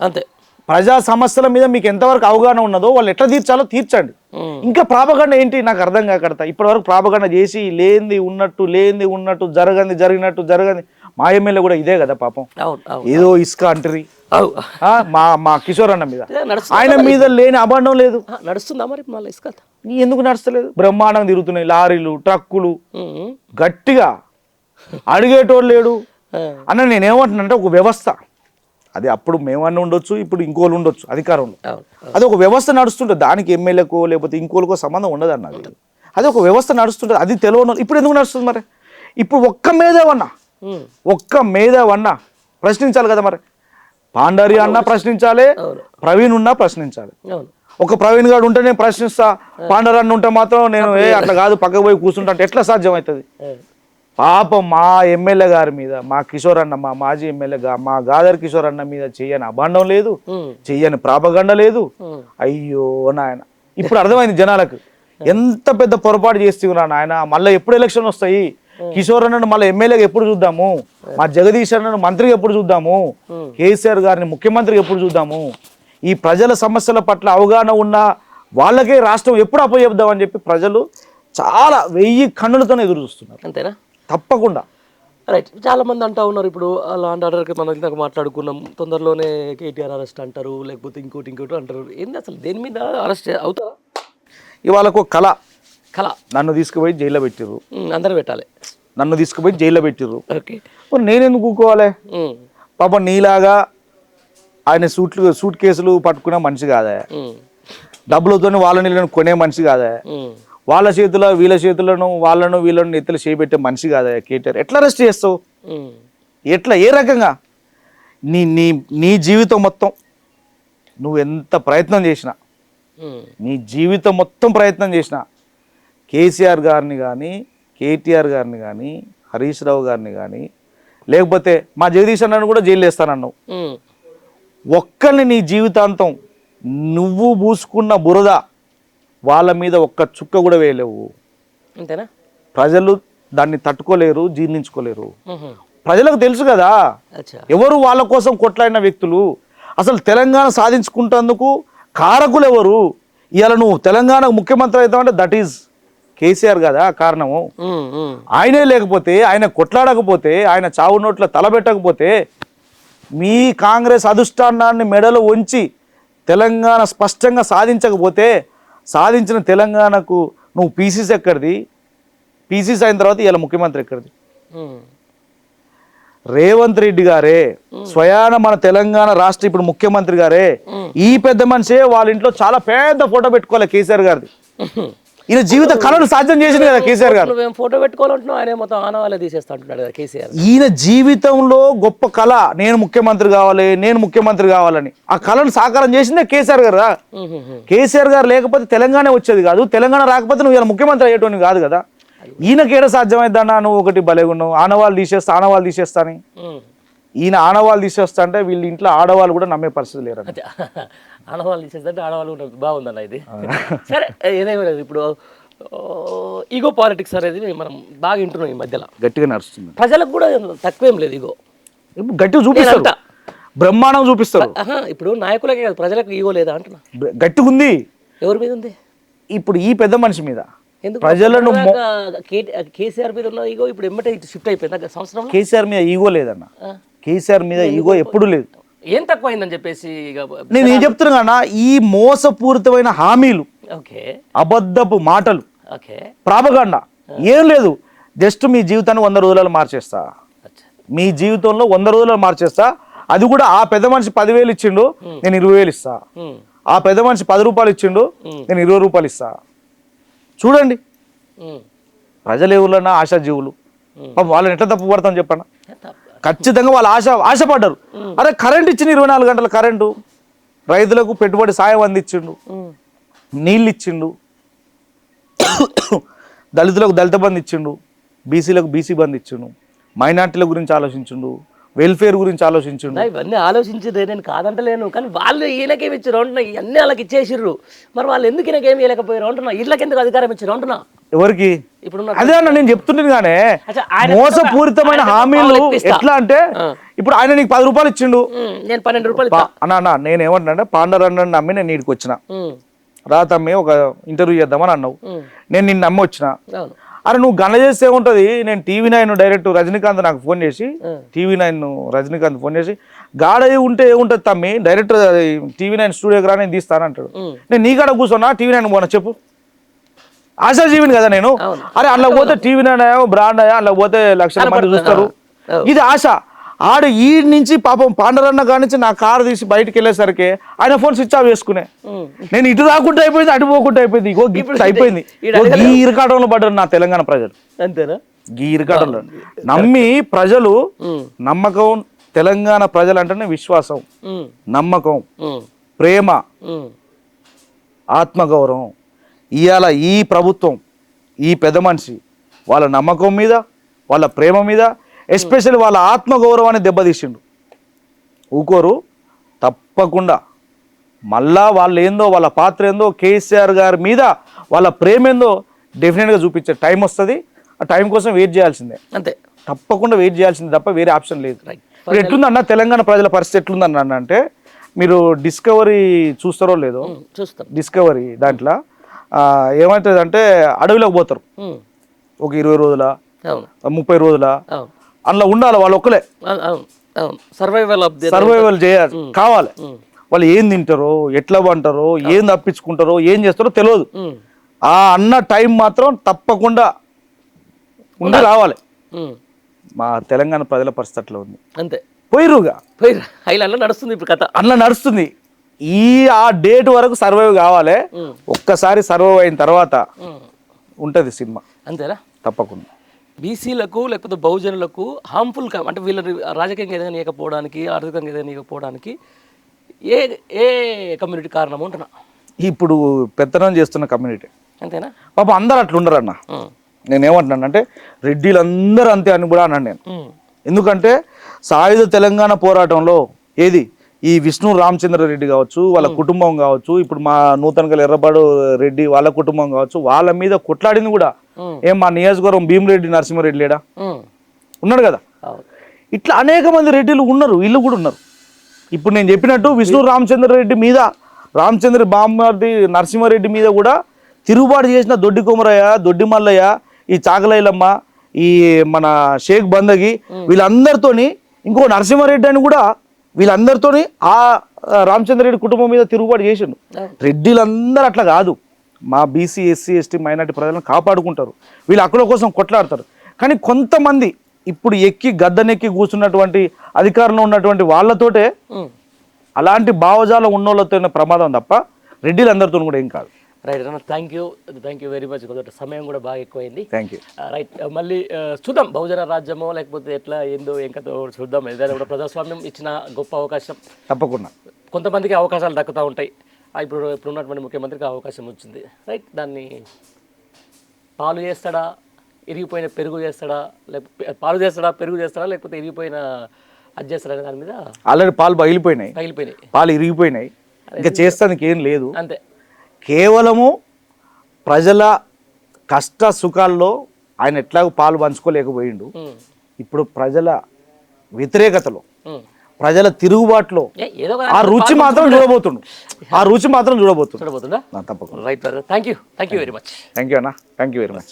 A: అంతే.
B: ప్రజా సమస్యల మీద మీకు ఎంతవరకు అవగాహన ఉన్నదో వాళ్ళు ఎట్లా తీర్చాలో తీర్చండి. ఇంకా ప్రాపగండ ఏంటి నాకు అర్థం కాకడతా. ఇప్పటివరకు ప్రాపగండ చేసి లేనిది ఉన్నట్టు జరగంది. మా ఎమ్మెల్యే కూడా ఇదే కదా పాపం. ఏదో ఇసుక అంటరి మా కిషోర్ అన్న మీద, ఆయన మీద లేని అభాండం లేదు.
A: నడుస్తుందా మరి మళ్ళీ ఇసుక?
B: ఎందుకు నడుస్తలేదు? బ్రహ్మాండంగా తిరుగుతున్నాయి లారీలు, ట్రక్కులు, గట్టిగా అడిగేటోడు లేడు అన్న. నేనేమంటున్నానంటే ఒక వ్యవస్థ, అది అప్పుడు మేమన్నా ఉండొచ్చు, ఇప్పుడు ఇంకోళ్ళు ఉండొచ్చు అధికారంలో. అది ఒక వ్యవస్థ నడుస్తుంటుంది, దానికి ఎమ్మెల్యేకో లేకపోతే ఇంకోళ్ళకో సంబంధం ఉండదు అన్నది. అది ఒక వ్యవస్థ నడుస్తుంటుంది, అది తెలియదు. ఇప్పుడు ఎందుకు నడుస్తుంది మరి? ఇప్పుడు ఒక్క మేధావన్నా ప్రశ్నించాలి కదా మరి. పాండరి అన్న ప్రశ్నించాలి, ప్రవీణ్ ఉన్నా ప్రశ్నించాలి. ఒక ప్రవీణ్ గారు ఉంటే నేను ప్రశ్నిస్తా, పాండర్ అన్న ఉంటే మాత్రం నేను అట్లా కాదు పక్కకు పోయి కూర్చుంటా అంటే ఎట్లా సాధ్యం అవుతుంది? పాపం మా ఎమ్మెల్యే గారి మీద, మా కిషోర్ అన్న, మా మాజీ ఎమ్మెల్యే మా గాదర్ కిషోర్ అన్న మీద చెయ్యని అభాండం లేదు, చెయ్యని ప్రాపగండ లేదు. అయ్యో నాయన, ఇప్పుడు అర్థమైంది జనాలకు ఎంత పెద్ద పొరపాటు చేస్తున్నా నాయన. మళ్ళీ ఎప్పుడు ఎలక్షన్ వస్తాయి? కిషోర్ అన్నను మళ్ళీ ఎమ్మెల్యేగా ఎప్పుడు చూద్దాము? మా జగదీష్ అన్నను మంత్రిగా ఎప్పుడు చూద్దాము? కేసీఆర్ గారిని ముఖ్యమంత్రిగా ఎప్పుడు చూద్దాము? ఈ ప్రజల సమస్యల పట్ల అవగాహన ఉన్న వాళ్ళకే రాష్ట్రం ఎప్పుడు అప్పచెప్దామని చెప్పి ప్రజలు చాలా 1000 కన్నులతోనే ఎదురు చూస్తున్నారు.
A: అంతేనా?
B: తప్పకుండా.
A: రైట్. చాలా మంది అంటా ఉన్నారు ఇప్పుడు లాండ్ ఆర్డర్కి మనం ఇందాక మాట్లాడుకున్నాం, తొందరలోనే కేటీఆర్ అరెస్ట్ అంటారు, లేకపోతే ఇంకోటి అంటారు. ఏంది అసలు దేని మీద అరెస్ట్ అవుతారా?
B: ఇవాళకు కళ నన్ను తీసుకుపోయి జైల్లో పెట్టిర్రు,
A: అందరూ పెట్టాలి,
B: నన్ను తీసుకుపోయి జైల్లో పెట్టిర్రు.
A: ఓకే,
B: నేనెందుకు కూకోవాలి? పాప నీలాగా ఆయన సూట్ కేసులు పట్టుకునే మనిషి కాదా, డబ్బులతో వాళ్ళ నీళ్ళని కొనే మనిషి కాదా, వాళ్ళ చేతుల వీళ్ళ చేతులను వాళ్ళను వీళ్ళను ఎత్తులు చేపెట్టే మనిషి కాదా కేటీఆర్? ఎట్లా అరెస్ట్ చేస్తావు? ఎట్లా, ఏ రకంగా? నీ జీవితం మొత్తం నువ్వు ఎంత ప్రయత్నం చేసినా, నీ జీవితం మొత్తం ప్రయత్నం చేసినా కేసీఆర్ గారిని కానీ, కేటీఆర్ గారిని కానీ, హరీష్ రావు గారిని కానీ, లేకపోతే మా జగదీష్ అన్నను కూడా జైలు వేస్తానన్నావు. ఒక్కరిని నీ జీవితాంతం నువ్వు పూసుకున్న బురద వాళ్ళ మీద ఒక్క చుక్క కూడా వేయలేవు.
A: అంతేనా? ప్రజలు
B: దాన్ని తట్టుకోలేరు, జీర్ణించుకోలేరు. ప్రజలకు తెలుసు కదా ఎవరు వాళ్ళ కోసం కొట్లాడిన వ్యక్తులు. అసలు తెలంగాణ సాధించుకుంటేందుకు కారకులు ఎవరు? ఇవాళ నువ్వు తెలంగాణకు ముఖ్యమంత్రి అవుతావంటే దట్ ఈజ్ కేసీఆర్ కదా కారణము. ఆయనే లేకపోతే, ఆయన కొట్లాడకపోతే, ఆయన చావు నోట్ల తలబెట్టకపోతే, మీ కాంగ్రెస్ అధిష్టానాన్ని మెడలో ఉంచి తెలంగాణ స్పష్టంగా సాధించకపోతే, సాధించిన తెలంగాణకు నువ్వు పీసీసీ ఎక్కడిది? పీసీసీ అయిన తర్వాత ఇలా ముఖ్యమంత్రి ఎక్కడిది? రేవంత్ రెడ్డి గారే స్వయాన మన తెలంగాణ రాష్ట్ర ఇప్పుడు ముఖ్యమంత్రి గారే ఈ పెద్ద మనిషే వాళ్ళ ఇంట్లో చాలా పెద్ద ఫోటో పెట్టుకోవాలి కేసీఆర్ గారిది. ఈయన జీవిత కళను సాధ్యం చేసింది కదా కేసీఆర్ గారు.
A: నువ్వేం ఫోటో పెట్టుకోవాలంటున్నావు, ఆయన మొత్తం ఆనవాళ్ళే తీసేస్తా అంటున్నాడు కదా కేసీఆర్.
B: ఈయన జీవితంలో గొప్ప కళ నేను ముఖ్యమంత్రి కావాలని ఆ కళను సాకారం చేసిందే కేసీఆర్ గారు. కేసీఆర్ గారు లేకపోతే తెలంగాణ వచ్చేది కాదు, తెలంగాణ రాకపోతే నువ్వు ఇలా ముఖ్యమంత్రి అయ్యేటోని కాదు కదా. ఈయనకి ఏడ సాధ్యమైందన్నా, నువ్వు ఒకటి భలేగున్నావు, ఆనవాళ్ళు తీసేస్తా అని. ఈయన ఆనవాళ్ళు తీసేస్తా అంటే వీళ్ళ ఇంట్లో ఆడవాళ్ళు కూడా నమ్మే పరిస్థితి లేరు.
A: ఆడవాళ్ళు తీసేస్తే ఆడవాళ్ళు కూడా బాగుందన్న ఇది. సరే ఏదేమో లేదు, ఇప్పుడు ఈగో పాలిటిక్స్ అనేది మనం బాగా వింటున్నాం ఈ మధ్యలో,
B: గట్టిగా నడుస్తుంది.
A: ప్రజలకు కూడా తక్కువేం లేదు ఈగో,
B: గట్టిగా చూపిస్తారు, బ్రహ్మాండం చూపిస్తారు.
A: ఇప్పుడు నాయకులకే కాదు ప్రజలకు ఈగో లేదా అంటున్నా.
B: గట్టిగా ఉంది.
A: ఎవరి మీద ఉంది?
B: ఇప్పుడు ఈ పెద్ద మనిషి మీద.
A: ఎందుకు
B: ప్రజలను
A: కేసీఆర్ మీద ఉన్న ఈగో ఇప్పుడు ఎమ్మటే షిఫ్ట్ అయిపోయింది సంవత్సరం.
B: కేసీఆర్ మీద ఈగో లేదన్న, కేసీఆర్ మీద ఈగో ఎప్పుడు లేదు.
A: ఏం తక్కువైందని చెప్పేసి
B: నేను ఏం చెప్తున్నా కన్నా, ఈ మోసపూరితమైన హామీలు, అబద్ధపు మాటలు, ప్రాపగండ ఏం లేదు. జస్ట్ మీ జీవితాన్ని 100 రోజులలో మార్చేస్తా, మీ జీవితంలో 100 రోజులలో మార్చేస్తా. అది కూడా ఆ పెద్ద మనిషి 10,000 ఇచ్చిండు, నేను 20,000 ఇస్తా. ఆ పెద్ద మనిషి 10 రూపాయలు ఇచ్చిండు, నేను 20 రూపాయలు ఇస్తా. చూడండి, ప్రజలు ఎవరున్నా ఆశాజీవులు, వాళ్ళని ఎట్లా తప్పు పడతాం చెప్పండి. ఖచ్చితంగా వాళ్ళు ఆశపడ్డారు. అరే కరెంట్ ఇచ్చిండు, 24 గంటల కరెంటు, రైతులకు పెట్టుబడి సాయం అందించిండు, నీళ్ళు ఇచ్చిండు, దళితులకు దళిత బంధు ఇచ్చిండు, బీసీలకు బీసీ బంధు ఇచ్చిండు, మైనార్టీల గురించి ఆలోచించిండు, వెల్ఫేర్ గురించి ఆలోచించిండు.
A: ఇవన్నీ ఆలోచించే నేను కాదంటలేను, కానీ వాళ్ళు ఈయనకేమి ఇచ్చారు అంటున్నా, ఇవన్నీ వాళ్ళకి ఇచ్చేసిర్రు. మరి వాళ్ళు ఎందుకు ఈయనకేమి ఇవ్వలేకపోయారు అంటున్నా, వీళ్ళకి ఎందుకు అధికారం ఇచ్చారు అంటున్నా.
B: ఎవరికి? ఇప్పుడు అదే అన్న నేను చెప్తుండేది. కానీ మోసపూరితమైన హామీలు ఎట్లా అంటే, ఇప్పుడు ఆయన నీకు 10 రూపాయలు ఇచ్చిండు,
A: నేను 12 రూపాయలు
B: అన్న. నేను ఏమంటున్నా, పాండరన్న నమ్మి నేను నీడికి వచ్చిన, రా తమ్మి ఒక ఇంటర్వ్యూ చేద్దామని అన్నావు, నేను నిన్ను నమ్మి వచ్చిన. అరే నువ్వు గణ చేస్తే ఏముంటుంది, నేను TV9 డైరెక్ట్ రజనీకాంత్ నాకు ఫోన్ చేసి, TV9 రజనీకాంత్ ఫోన్ చేసి, గాడ ఉంటే ఏముంటుంది తమ్మి, డైరెక్ట్ TV9 స్టూడియోకి రా, నేను తీస్తానంటాడు. నేను నీ కాడ కూర్చున్నా, TV9 పోనా చెప్పు, ఆశాజీవిని కదా నేను. అరే అందులో పోతే TV9 బ్రాండ్ అయ్యా, అందులో పోతే లక్షల మంది చూస్తారు, ఇది ఆశ. ఆడు ఈ నుంచి పాపం పాండరన్న కాడి నుంచి నా కారు తీసి బయటకు వెళ్ళేసరికి ఆయన ఫోన్ స్విచ్ ఆఫ్ చేసుకునే, నేను ఇటు రాకుండా అయిపోయింది, అటు పోకుండా అయిపోయింది. ఇగో గిఫ్ట్ అయిపోయింది. ఈ ఇరకాటంలో పడ్డారు నా తెలంగాణ ప్రజలు.
A: అంతేనా?
B: ఈ ఇరకాటంలో నమ్మి ప్రజలు, నమ్మకం, తెలంగాణ ప్రజలు అంటేనే విశ్వాసం, నమ్మకం, ప్రేమ, ఆత్మగౌరవం. ఇవాళ ఈ ప్రభుత్వం, ఈ పెద్ద మనిషి వాళ్ళ నమ్మకం మీద, వాళ్ళ ప్రేమ మీద, ఎస్పెషల్లీ వాళ్ళ ఆత్మగౌరవాన్ని దెబ్బతీసిండు. ఊకోరు తప్పకుండా. మళ్ళా వాళ్ళు ఏందో, వాళ్ళ పాత్ర ఏందో, కేసీఆర్ గారి మీద వాళ్ళ ప్రేమ ఏందో డెఫినెట్గా చూపించే టైం వస్తుంది. ఆ టైం కోసం వెయిట్ చేయాల్సిందే, అంతే, తప్పకుండా వెయిట్ చేయాల్సిందే తప్ప వేరే ఆప్షన్ లేదు. ఇప్పుడు ఎట్లుందన్న తెలంగాణ ప్రజల పరిస్థితి ఎట్లుందన్న అంటే, మీరు డిస్కవరీ చూస్తారో లేదో, డిస్కవరీ దాంట్లో ఏమవుతుంది అంటే, అడవిలోకి పోతారు ఒక 20 రోజుల 30 రోజుల, అందులో ఉండాలి వాళ్ళు ఒక్కలే, సర్వైవల్ చేయాలి కావాలి. వాళ్ళు ఏం తింటారో, ఎట్లా పంటారో, ఏం తప్పించుకుంటారో, ఏం చేస్తారో తెలియదు. ఆ అన్న టైం మాత్రం తప్పకుండా ఉండి రావాలి. మా తెలంగాణ ప్రజల పరిస్థితి అట్లా ఉంది, అంతే. పోయిరుగా నడుస్తుంది ఇప్పుడు కథ, అట్లా నడుస్తుంది. ఆ డేట్ వరకు సర్వైవ్ కావాలి. ఒక్కసారి సర్వైవ్ అయిన తర్వాత ఉంటది సినిమా, అంతేనా? తప్పకుండా.
A: బీసీలకు లేకపోతే బహుజనులకు హార్మ్ఫుల్ అంటే వీళ్ళ రాజకీయంగా ఏదైనా ఇవ్వకపోవడానికి, ఆర్థికంగా ఏదైనా ఇవ్వకపోవడానికి ఏ ఏ కమ్యూనిటీ కారణం ఉంటున్నా?
B: ఇప్పుడు పెత్తనం చేస్తున్న కమ్యూనిటీ,
A: అంతేనా?
B: పాపం అందరు అట్లా ఉండరన్న. నేనేమంటున్నాను అంటే, రెడ్డిలు అందరూ అంతే అని కూడా అన్నాను నేను. ఎందుకంటే సాయుధ తెలంగాణ పోరాటంలో ఏది ఈ విష్ణు రామచంద్ర రెడ్డి కావచ్చు, వాళ్ళ కుటుంబం కావచ్చు, ఇప్పుడు మా నూతనగల ఎర్రబాడు రెడ్డి వాళ్ళ కుటుంబం కావచ్చు, వాళ్ళ మీద కొట్లాడింది కూడా ఏం మా నియోజకవర్గం భీమిరెడ్డి నరసింహారెడ్డి లేడా ఉన్నాడు కదా. ఇట్లా అనేక మంది రెడ్డిలు ఉన్నారు, వీళ్ళు కూడా ఉన్నారు. ఇప్పుడు నేను చెప్పినట్టు విష్ణు రామచంద్ర రెడ్డి మీద, రామచంద్ర బామ్మర్ది నరసింహారెడ్డి మీద కూడా తిరుగుబాటు చేసిన దొడ్డి కొమరయ్య, దొడ్డి మల్లయ్య, ఈ చాకలైలమ్మ, ఈ మన షేక్ బందగి, వీళ్ళందరితోని ఇంకో నరసింహారెడ్డి అని కూడా, వీళ్ళందరితోని ఆ రామచంద్రరెడ్డి కుటుంబం మీద తిరుగుబాటు చేసిండు. రెడ్డిలందరూ అట్లా కాదు, మా బీసీ ఎస్సీ ఎస్టీ మైనార్టీ ప్రజలను కాపాడుకుంటారు, వీళ్ళు హక్కుల కోసం కొట్లాడతారు. కానీ కొంతమంది ఇప్పుడు గద్దెనెక్కి కూర్చున్నటువంటి అధికారంలో ఉన్నటువంటి వాళ్ళతోటే అలాంటి భావజాలం ఉన్నోళ్ళతో ప్రమాదం తప్ప రెడ్డిలందరితో కూడా ఏం కాదు.
A: రైట్ అన్న, థ్యాంక్ యూ వెరీ మచ్. కొంచెం సమయం కూడా బాగా ఎక్కువైంది.
B: Thank you.
A: రైట్, మళ్ళీ చూద్దాం బహుజన రాజ్యమో లేకపోతే ఎట్లా ఏందో ఇంకా చూద్దాం. ఏదైనా కూడా ప్రజాస్వామ్యం ఇచ్చిన గొప్ప అవకాశం.
B: తప్పకుండా
A: కొంతమందికి అవకాశాలు దక్కుతూ ఉంటాయి. ఇప్పుడు ఉన్నటువంటి ముఖ్యమంత్రికి అవకాశం వచ్చింది. రైట్, దాన్ని పాలు చేస్తాడా, ఇరిగిపోయిన పెరుగు చేస్తాడా, లేకపోతే పాలు చేస్తాడా, పెరుగు చేస్తాడా, లేకపోతే ఇరిగిపోయిన అది చేస్తాడా అనే దాని మీద
B: ఆల్రెడీ పాలు పగిలిపోయినాయి,
A: పగిలిపోయినాయి,
B: పాలు ఇరిగిపోయినాయి, ఇంకా చేస్తానికి ఏం లేదు.
A: అంతే.
B: కేవలము ప్రజల కష్ట సుఖాల్లో ఆయన ఎట్లాగో పాలు పంచుకోలేకపోయిండు. ఇప్పుడు ప్రజల వ్యతిరేకతలో, ప్రజల తిరుగుబాటులో
A: ఏదో
B: ఆ రుచి మాత్రం చూడబోతుండు.
A: చూడబోతుందా?
B: తప్పకుండా.
A: Right, thank you very much.
B: Thank you అన్న, థ్యాంక్ యూ వెరీ మచ్.